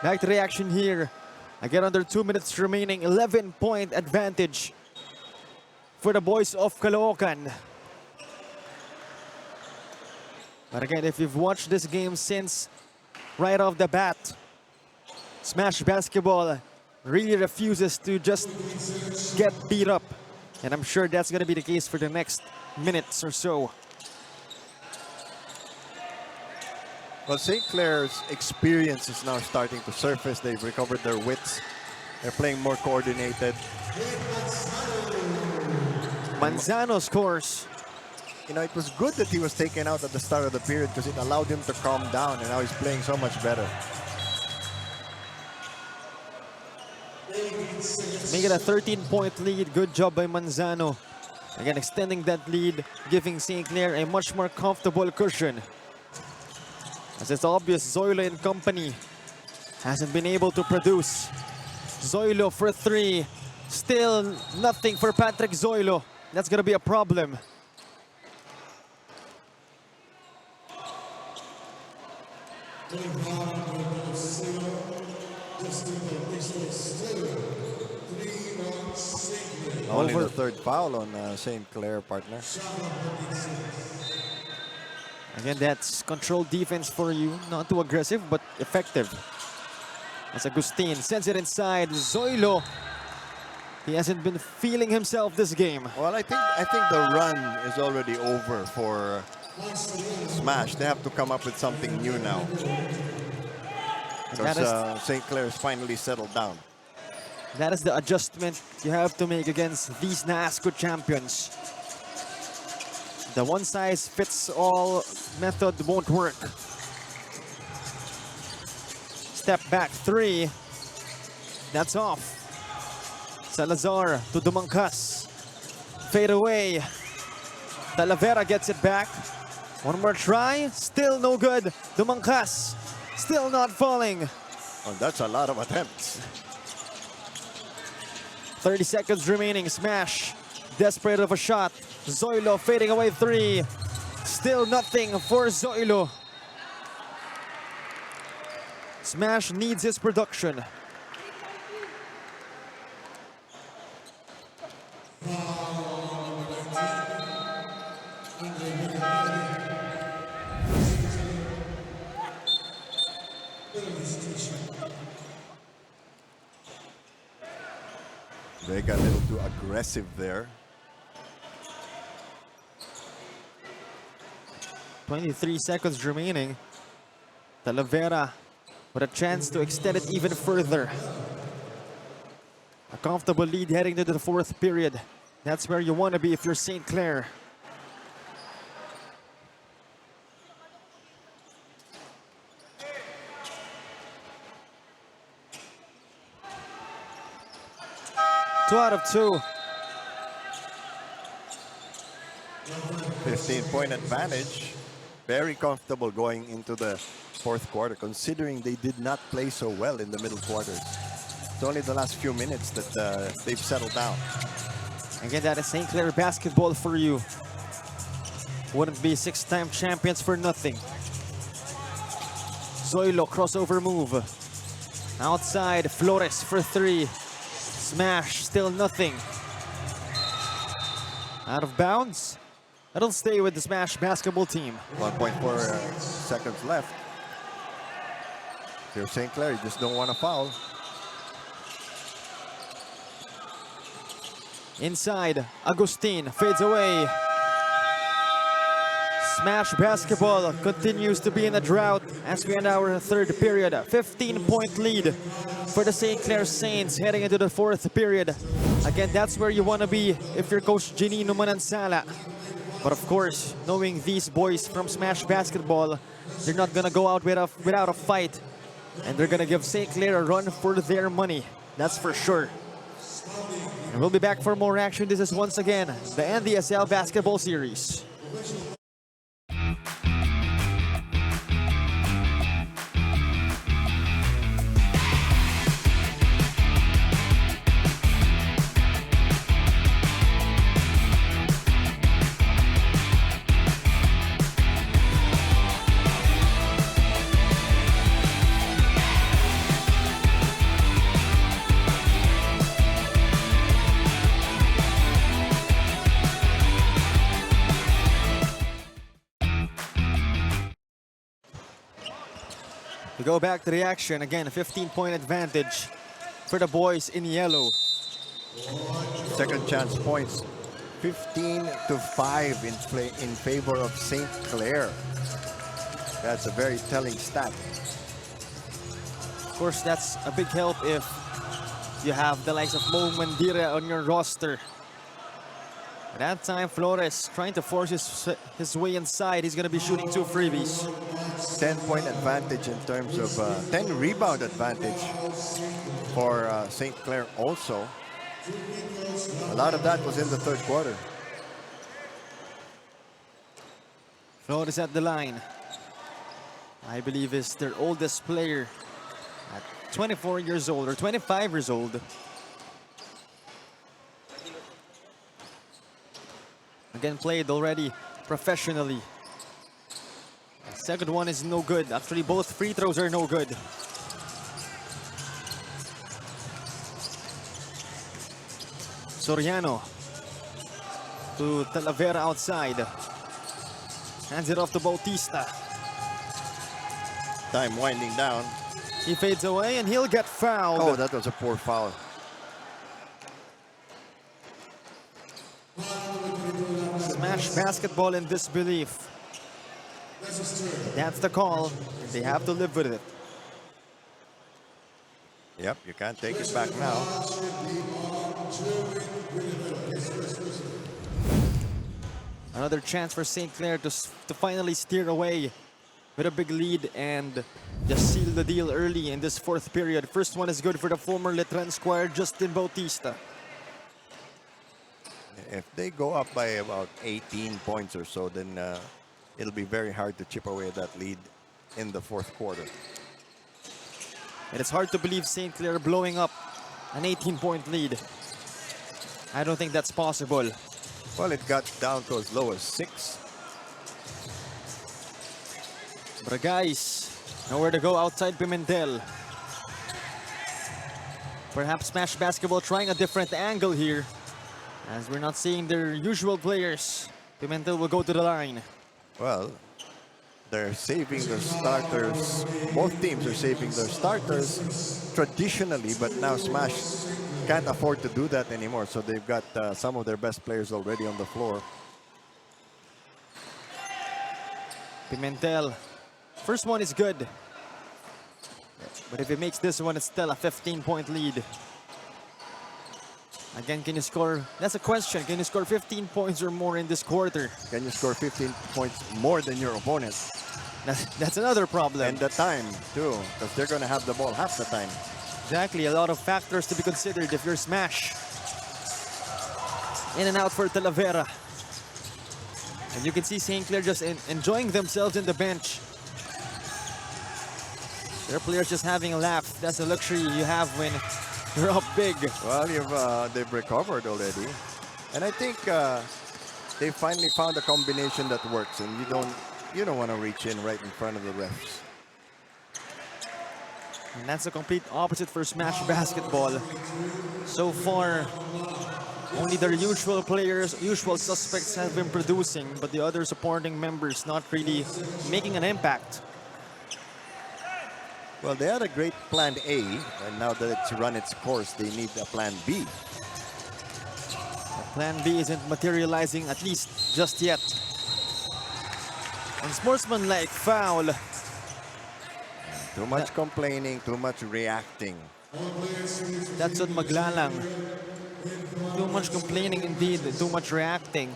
Back to the action here. Again, under 2 minutes remaining, 11-point advantage for the boys of Caloocan. But again, if you've watched this game since right off the bat, Smash Basketball really refuses to just get beat up. And I'm sure that's going to be the case for the next minutes or so. Well, St. Clair's experience is now starting to surface. They've recovered their wits. They're playing more coordinated. Manzano scores. You know, it was good that he was taken out at the start of the period because it allowed him to calm down, and now he's playing so much better. Make it a 13-point lead. Good job by Manzano. Again, extending that lead, giving St. Clair a much more comfortable cushion. As it's obvious, Zoilo and company hasn't been able to produce. Zoilo for three. Still nothing for Patrick Zoilo. That's going to be a problem. Only the third foul on St. Clair, partner. Again, that's controlled defense for you. Not too aggressive, but effective. As Agustin sends it inside. Zoilo, he hasn't been feeling himself this game. Well, I think the run is already over for Smash. They have to come up with something new now. Because St. Clair is finally settled down. That is the adjustment you have to make against these NASCO champions. The one-size-fits-all method won't work. Step back three. That's off. Salazar to Dumangkas. Fade away. Talavera gets it back. One more try. Still no good. Dumangkas still not falling. Oh, that's a lot of attempts. 30 seconds remaining. Smash. Desperate of a shot. Zoilo fading away three. Still nothing for Zoilo. Smash needs his production. They got a little too aggressive there. 23 seconds remaining. Talavera with a chance to extend it even further. A comfortable lead heading into the fourth period. That's where you want to be if you're St. Clair. Two out of two. 15-point advantage. Very comfortable going into the fourth quarter, considering they did not play so well in the middle quarters. It's only the last few minutes that they've settled down. Again, that is St. Clair basketball for you. Wouldn't be six-time champions for nothing. Zoilo crossover move. Outside, Flores for three. Smash, still nothing. Out of bounds. That'll stay with the Smash basketball team. 1.4 seconds left. If you're St. Clair, you just don't want to foul. Inside, Agustin fades away. Smash basketball continues to be in a drought as we end our third period. 15-point lead for the St. Clair Saints heading into the fourth period. Again, that's where you want to be if you're Coach Ginino Manansala. But of course, knowing these boys from Smash basketball, they're not going to go out without a fight. And they're going to give St. Clair a run for their money. That's for sure. And we'll be back for more action. This is once again the NDSL Basketball Series. We go back to the action. Again, a 15-point advantage for the boys in yellow. Second chance points. 15-5 in favor of St. Clair. That's a very telling stat. Of course, that's a big help if you have the likes of Mo Mandira on your roster. At that time, Flores trying to force his way inside. He's going to be shooting 2 freebies. 10-point advantage in terms of 10 rebound advantage for St. Clair also. A lot of that was in the third quarter. Flores at the line. I believe is their oldest player at 24 years old or 25 years old. Again, played already professionally. The second one is no good. Actually, both free throws are no good. Soriano to Talavera outside. Hands it off to Bautista. Time winding down. He fades away and he'll get fouled. Oh, that was a poor foul. Smash basketball in disbelief. That's the call. They have to live with it. Yep, you can't take it back now. Another chance for St. Clair to finally steer away with a big lead and just seal the deal early in this fourth period. First one is good for the former Letran squire, Justin Bautista. If they go up by about 18 points or so, then it'll be very hard to chip away at that lead in the fourth quarter. And it's hard to believe St. Clair blowing up an 18-point lead. I don't think that's possible. Well, it got down to as low as 6. But guys, nowhere to go outside Pimentel. Perhaps Smash Basketball trying a different angle here, as we're not seeing their usual players. Pimentel will go to the line. Well, they're saving their starters. Both teams are saving their starters traditionally, but now Smash can't afford to do that anymore. So they've got some of their best players already on the floor. Pimentel, first one is good. But if he makes this one, it's still a 15-point lead. Again, can you score? That's a question. Can you score 15 points or more in this quarter? Can you score 15 points more than your opponent? That's another problem. And the time, too, because they're going to have the ball half the time. Exactly, a lot of factors to be considered if you're Smash. In and out for Talavera. And you can see St. Clair just enjoying themselves in the bench. Their players just having a laugh. That's a luxury you have when you're up big. Well, they've recovered already. And I think they finally found a combination that works, and you don't want to reach in right in front of the refs. And that's a complete opposite for Smash Basketball. So far, only their usual players, usual suspects have been producing, but the other supporting members not really making an impact. Well, they had a great plan A, and now that it's run its course, they need a plan B. Plan B isn't materializing, at least just yet. And sportsmanlike foul. Too much complaining, too much reacting. That's on Maglalang. Too much complaining indeed, too much reacting.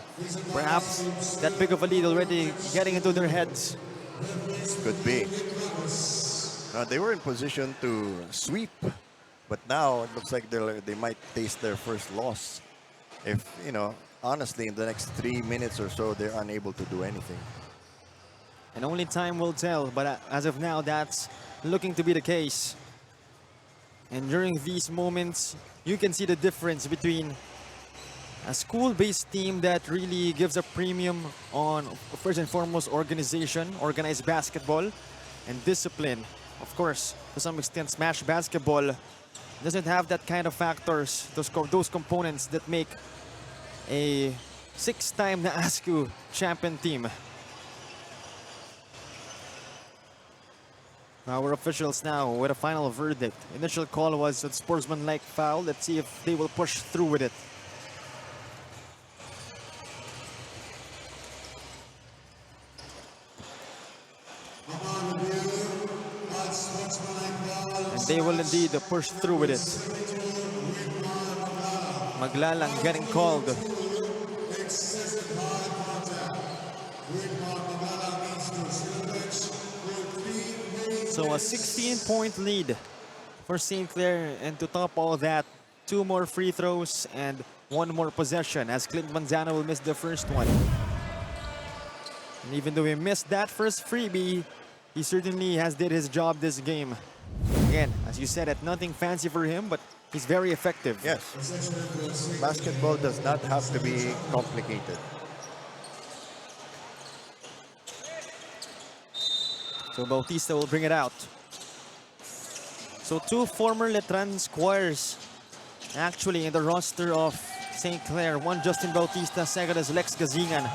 Perhaps that big of a lead already getting into their heads. Could be. They were in position to sweep, but now it looks like they might taste their first loss. If, honestly, in the next 3 minutes or so, they're unable to do anything. And only time will tell, but as of now, that's looking to be the case. And during these moments, you can see the difference between a school-based team that really gives a premium on, first and foremost, organization, organized basketball, and discipline. Of course, to some extent, Smash Basketball doesn't have that kind of factors, those components that make a 6-time NASCU champion team. Our officials now with a final verdict. Initial call was a sportsmanlike foul. Let's see if they will push through with it. And they will indeed push through with it. Maglalang getting called. So a 16-point lead for St. Clair, and to top all that, 2 more free throws and 1 more possession, as Clint Manzano will miss the first one. And even though he missed that first freebie, he certainly has did his job this game. Again, as you said, nothing fancy for him, but he's very effective. Yes. Basketball does not have to be complicated. So Bautista will bring it out. So 2 former Letran squires actually in the roster of St. Clair. One Justin Bautista, second is Lex Gazingan,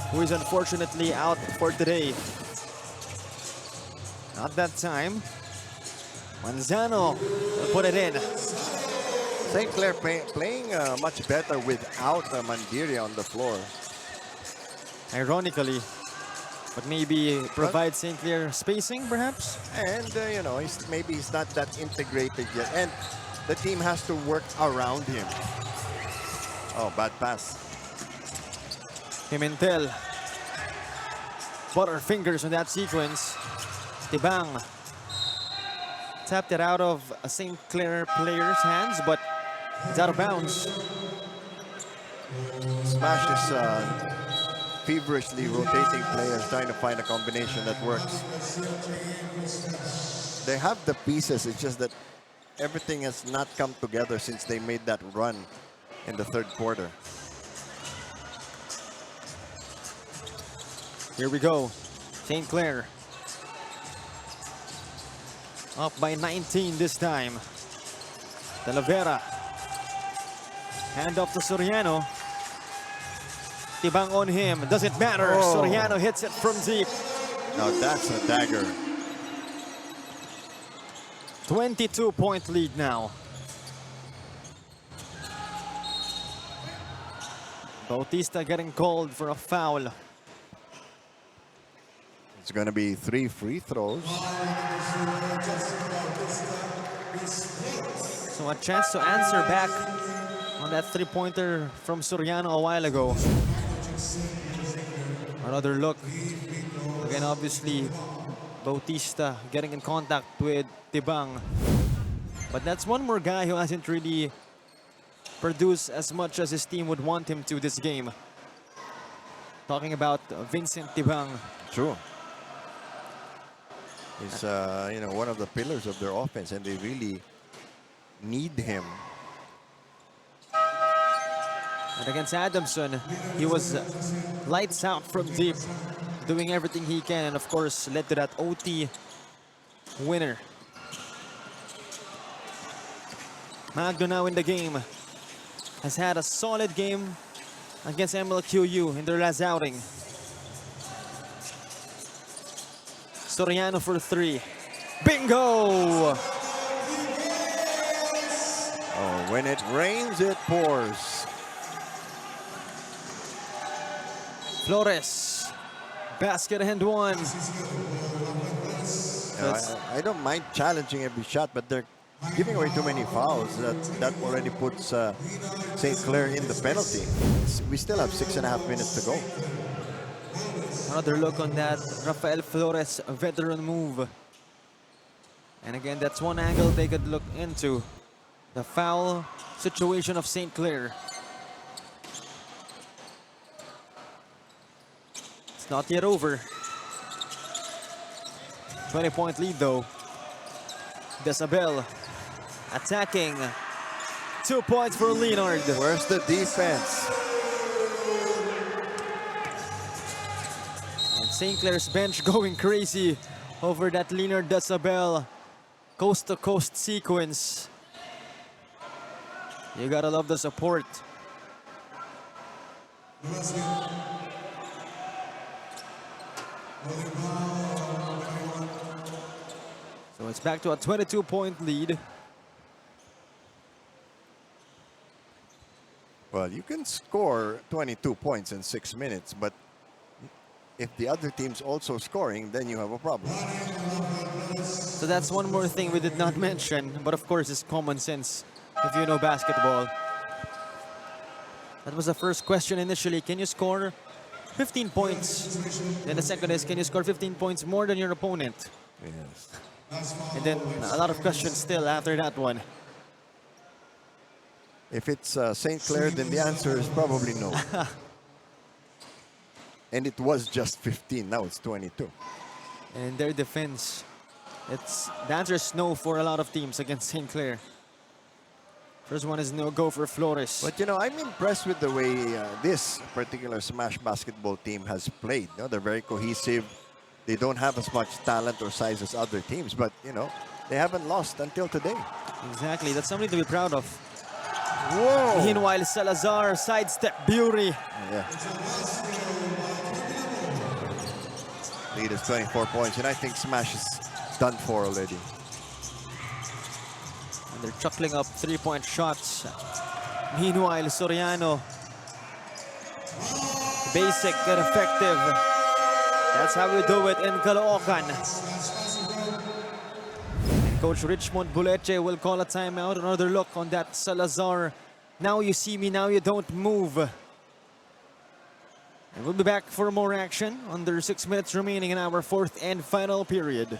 who is unfortunately out for today. Not that time. Manzano will put it in. St. Clair playing much better without Mandiria on the floor. Ironically. But maybe provide St. Clair spacing, perhaps? And, you know, maybe he's not that integrated yet. And the team has to work around him. Oh, bad pass. Pimentel. Butter fingers on that sequence. Tibang tapped it out of a St. Clair player's hands, but it's out of bounds. Smash is feverishly rotating players, trying to find a combination that works. They have the pieces, it's just that everything has not come together since they made that run in the third quarter. Here we go. St. Clair. Up by 19 this time. Talavera. Hand off to Soriano. Tibang on him. Doesn't matter. Oh. Soriano hits it from deep. Now that's a dagger. 22-point lead now. Bautista getting called for a foul. It's going to be 3 free throws. So a chance to answer back on that 3-pointer from Soriano a while ago. Another look. Again, obviously, Bautista getting in contact with Tibang. But that's one more guy who hasn't really produced as much as his team would want him to this game. Talking about Vincent Tibang. True. He's, you know, one of the pillars of their offense, and they really need him. And against Adamson, he was lights out from deep, doing everything he can, and of course led to that OT winner. Magno now in the game has had a solid game against MLQU in their last outing. Soriano for 3. Bingo! Oh, when it rains, it pours. Flores, basket and one. I don't mind challenging every shot, but they're giving away too many fouls. That already puts St. Clair in the penalty. We still have 6.5 minutes to go. Another look on that Rafael Flores veteran move. And again, that's one angle they could look into. The foul situation of St. Clair. It's not yet over. 20-point lead though. Desabel attacking. 2 points for Leonard. Where's the defense? And St. Clair's bench going crazy over that Leonard Desabel coast-to-coast sequence. You gotta love the support. So it's back to a 22-point lead. Well, you can score 22 points in 6 minutes, but if the other team's also scoring, then you have a problem. So that's one more thing we did not mention, but of course it's common sense. if you know basketball. That was the first question initially. Can you score 15 points? Then the second is, can you score 15 points more than your opponent? Yes. And then a lot of questions still after that one. If it's St. Clair, then the answer is probably no. And it was just 15. Now it's 22. And their defense, the answer is no for a lot of teams against St. Clair. First one is no go for Flores. But, you know, I'm impressed with the way this particular Smash basketball team has played. You know, they're very cohesive. They don't have as much talent or size as other teams, but, you know, they haven't lost until today. Exactly, that's something to be proud of. Whoa! Meanwhile, Salazar sidestep beauty. Yeah. Lead is 24 points, and I think Smash is done for already. And they're chuckling up three-point shots. Meanwhile, Soriano, basic and effective. That's how we do it in Caloocan. And Coach Richmond Buleche will call a timeout. Another look on that Salazar. Now you see me, now you don't move. And we'll be back for more action. Under 6 minutes remaining in our fourth and final period.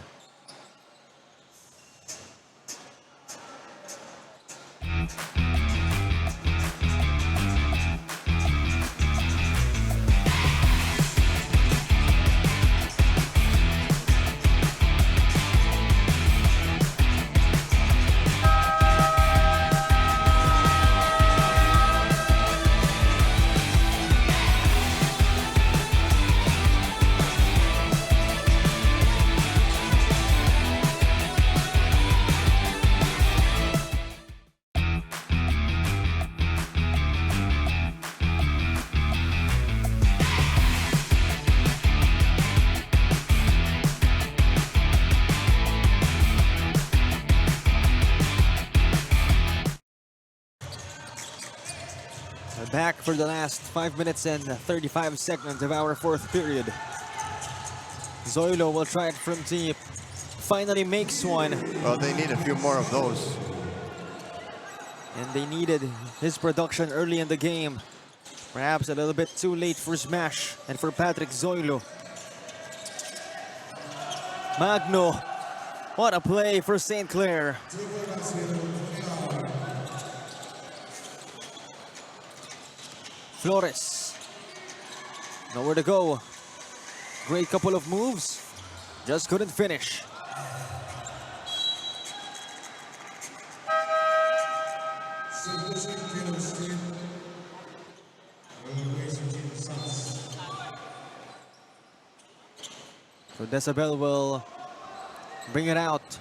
Back for the last 5 minutes and 35 seconds of our fourth period. Zoilo will try it from deep. Finally makes one. Well, they need a few more of those. And they needed his production early in the game. Perhaps a little bit too late for Smash and for Patrick Zoilo. Magno. What a play for St. Clair. Flores. Nowhere to go. Great couple of moves. Just couldn't finish. So Decibel will bring it out.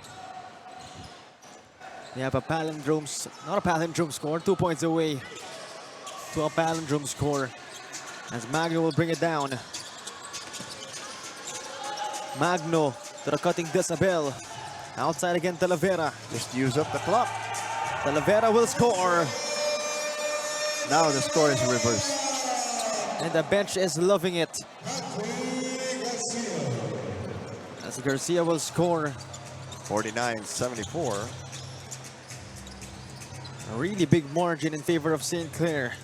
They have a palindrome, not a palindrome score, 2 points away to a palindrome score as Magno will bring it down. Magno to the cutting Decibel. Outside again, Talavera. Just use up the clock. Talavera will score. Now the score is reversed. And the bench is loving it. As Garcia will score. 49-74. A really big margin in favor of St. Clair.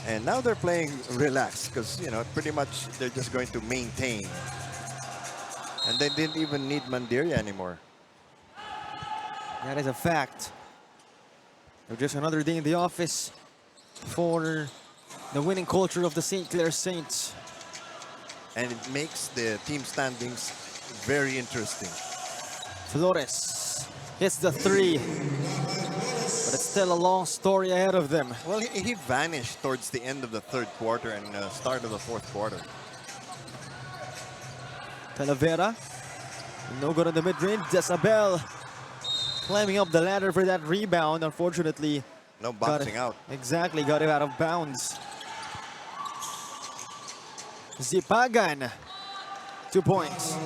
And now they're playing relaxed because, you know, pretty much they're just going to maintain. And they didn't even need Mandiria anymore. That is a fact. So just another day in the office for the winning culture of the St. Clair Saints. And it makes the team standings very interesting. Flores hits the three, but it's still a long story ahead of them. Well, he vanished towards the end of the third quarter and start of the fourth quarter. Talavera, no good on the mid-range. Decibel climbing up the ladder for that rebound. Unfortunately, No boxing out. Exactly, got it out of bounds. Zipagan, 2 points.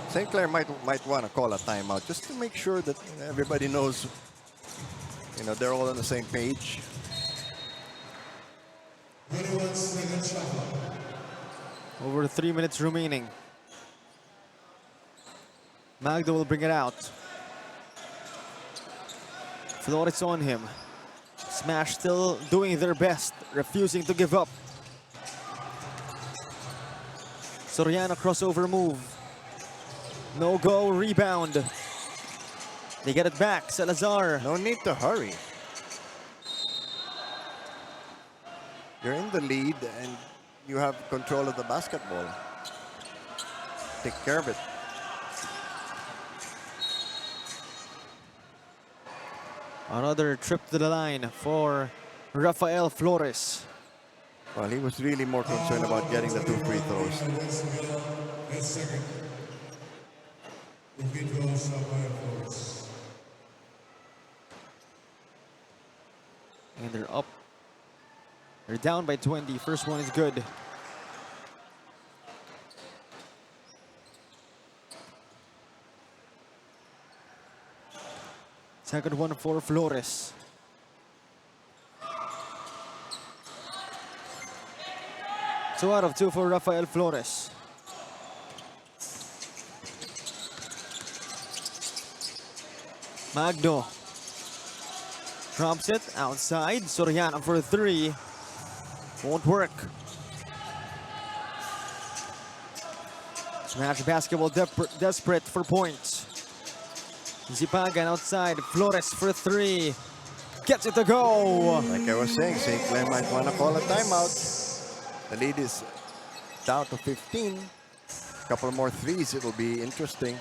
St. Clair might want to call a timeout just to make sure that everybody knows, you know, they're all on the same page. Over 3 minutes remaining. Magda will bring it out. Flores on him. Smash still doing their best, refusing to give up. Soriano crossover move. No go, rebound. They get it back, Salazar. No need to hurry. You're in the lead and you have control of the basketball. Take care of it. Another trip to the line for Rafael Flores. Well, he was really more concerned about getting the 2 free throws. And they're up. They're down by 20. First one is good. Second one for Flores. Two out of two for Rafael Flores. Magno drops it outside. Soriano for three. Won't work. Smash basketball desperate for points. Zipagan outside. Flores for three. Gets it to go. Like I was saying, St. Clair might want to call a timeout. The lead is down to 15. A couple more threes, it'll be interesting.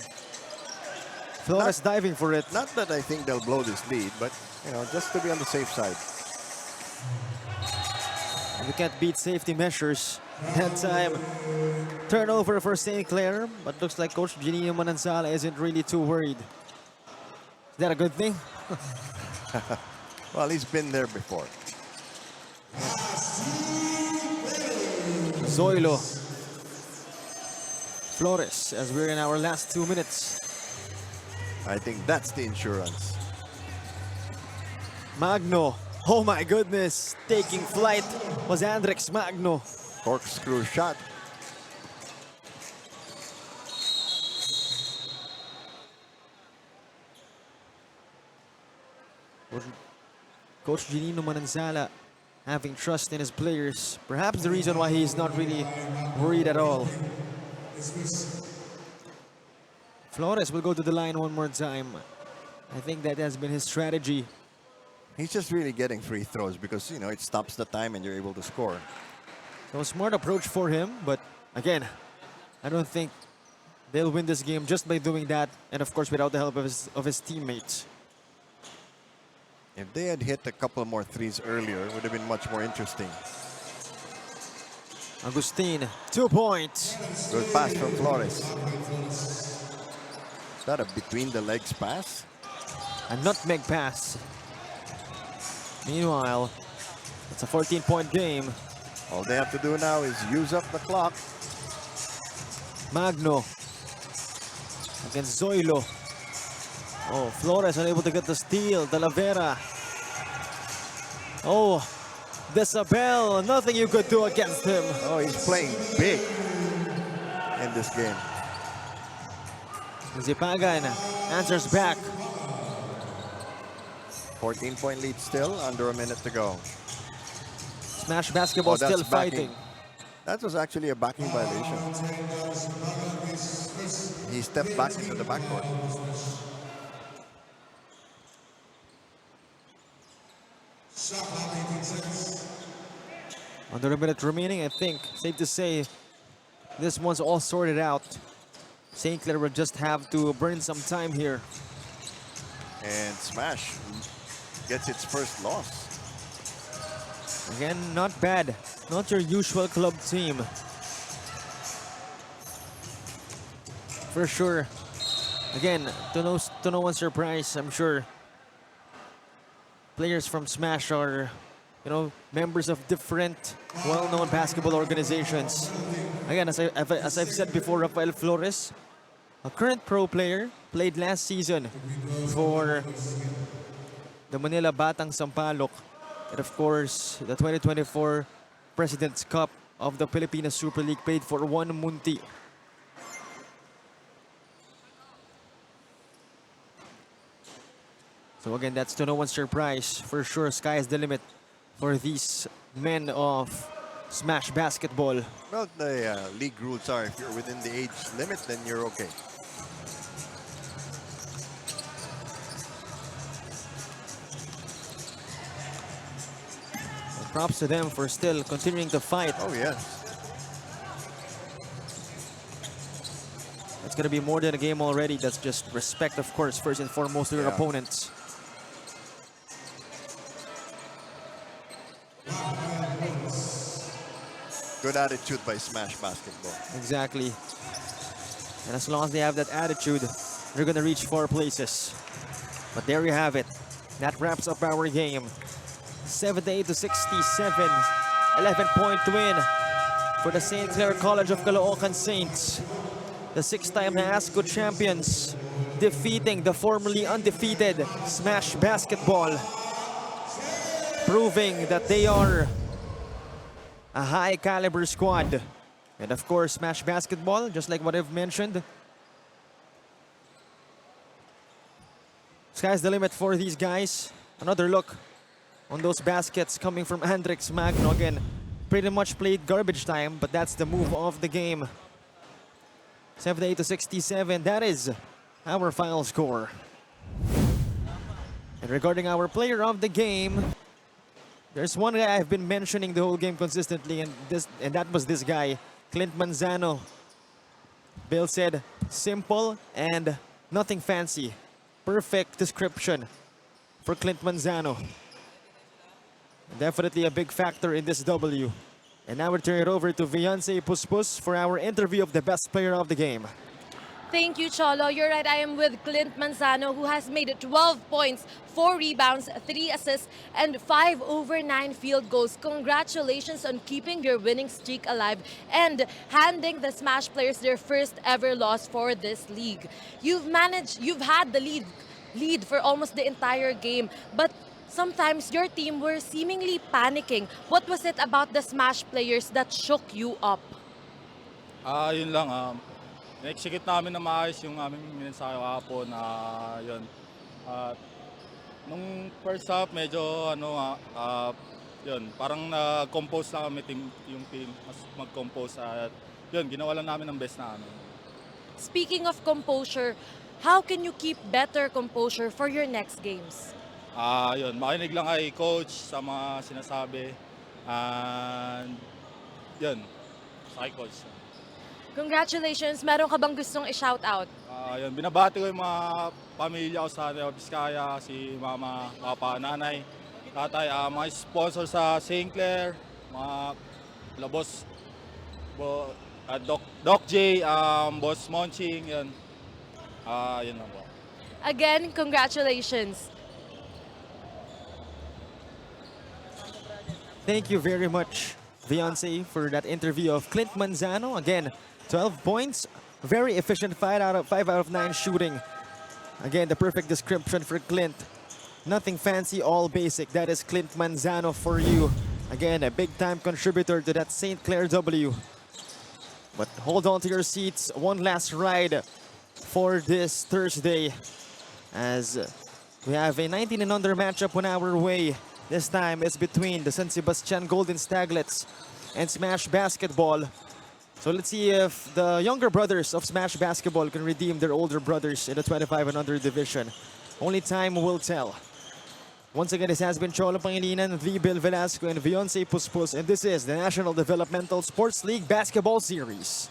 Flores diving for it. Not that I think they'll blow this lead, but you know, just to be on the safe side. We can't beat safety measures. That time, turnover for St. Clair, but looks like Coach Ginino Manansala isn't really too worried. Is that a good thing? Well, he's been there before. Zoilo. Flores, as we're in our last 2 minutes. I think that's the insurance. Magno. Oh my goodness. Taking flight was Andrex Magno. Corkscrew shot. Coach Ginino Manansala having trust in his players. Perhaps the reason why he's not really worried at all. Flores will go to the line one more time. I think that has been his strategy. He's just really getting free throws because, you know, it stops the time and you're able to score. So a smart approach for him, but again, I don't think they'll win this game just by doing that, and of course without the help of his teammates. If they had hit a couple more threes earlier, it would have been much more interesting. Agustin, 2 points. Good pass from Flores. Is that a between the legs pass? A nutmeg pass. Meanwhile, it's a 14-point game. All they have to do now is use up the clock. Magno against Zoilo. Oh, Flores unable to get the steal. Talavera. Oh, Desabel. Nothing you could do against him. Oh, he's playing big in this game. Zipagan answers back. 14-point lead still, under a minute to go. Smash basketball that's still fighting. That was actually a backing violation. He stepped back into the backcourt. Under a minute remaining, I think, safe to say, this one's all sorted out. St. Clair will just have to burn some time here. And Smash gets its first loss. Again, not bad. Not your usual club team. For sure. Again, to no one's surprise, I'm sure players from Smash are, you know, members of different well-known basketball organizations. Again, as I've said before, Rafael Flores, a current pro player, played last season for the Manila Batang Sampaloc, and of course, the 2024 President's Cup of the Philippine Super League, played for One Munti. So again, that's to no one's surprise. For sure, sky is the limit for these men of Smash Basketball. Well, the league rules are if you're within the age limit, then you're okay. And props to them for still continuing to fight. Oh, yes. It's going to be more than a game already. That's just respect, of course, first and foremost to your Yeah. opponents. Good attitude by Smash Basketball. Exactly. And as long as they have that attitude, they're going to reach 4 places. But there you have it. That wraps up our game. 78 to 67. 11-point win for the St. Clair College of Caloocan Saints. The 6-time NASCO champions defeating the formerly undefeated Smash Basketball. Proving that they are a high caliber squad. And of course, Smash Basketball, just like what I've mentioned. Sky's the limit for these guys. Another look on those baskets coming from Andrix Magno. Again, pretty much played garbage time, but that's the move of the game. 78 to 67, that is our final score. And regarding our player of the game, there's one guy I've been mentioning the whole game consistently, and that was this guy, Clint Manzano. Bill said, simple and nothing fancy. Perfect description for Clint Manzano. Definitely a big factor in this W. And now we turn it over to Viance Puspus for our interview of the best player of the game. Thank you, Cholo. You're right. I am with Clint Manzano, who has made 12 points, 4 rebounds, 3 assists, and 5 over 9 field goals. Congratulations on keeping your winning streak alive and handing the Smash players their first ever loss for this league. You've had the lead for almost the entire game, but sometimes your team were seemingly panicking. What was it about the Smash players that shook you up? Yun lang. Na-execute namin na maayos yung aming mensahe kahapon. Yun. Nung first half, medyo yun, parang na-compose lang kami yung team. Mas mag-compose at yun, ginawa lang namin ang best namin. Speaking of composure, how can you keep better composure for your next games? Yun, makinig lang kay coach sa mga sinasabi. And yun, sa kay coach. Congratulations! Meron ka bang gustong i-shout out? Yun, binabati ko yung mga pamilya ko sa Nueva Vizcaya, si mama, papa, nanay, tatay, mga sponsor sa St. Clair, mga labos, Doc J, Boss Monching, yun. Yun lang po. Again, congratulations! Thank you very much, Viance, for that interview of Clint Manzano. Again, 12 points, very efficient 5 out of 9 shooting. Again, the perfect description for Clint. Nothing fancy, all basic. That is Clint Manzano for you. Again, a big-time contributor to that St. Clair W. But hold on to your seats. One last ride for this Thursday, as we have a 19 and under matchup on our way. This time it's between the San Sebastian Golden Staglets and Smash Basketball. So let's see if the younger brothers of Smash Basketball can redeem their older brothers in the 25 and under division. Only time will tell. Once again, this has been Cholo Pangilinan, V. Bill Velasco, and Viance Puspus, and this is the National Developmental Sports League Basketball Series.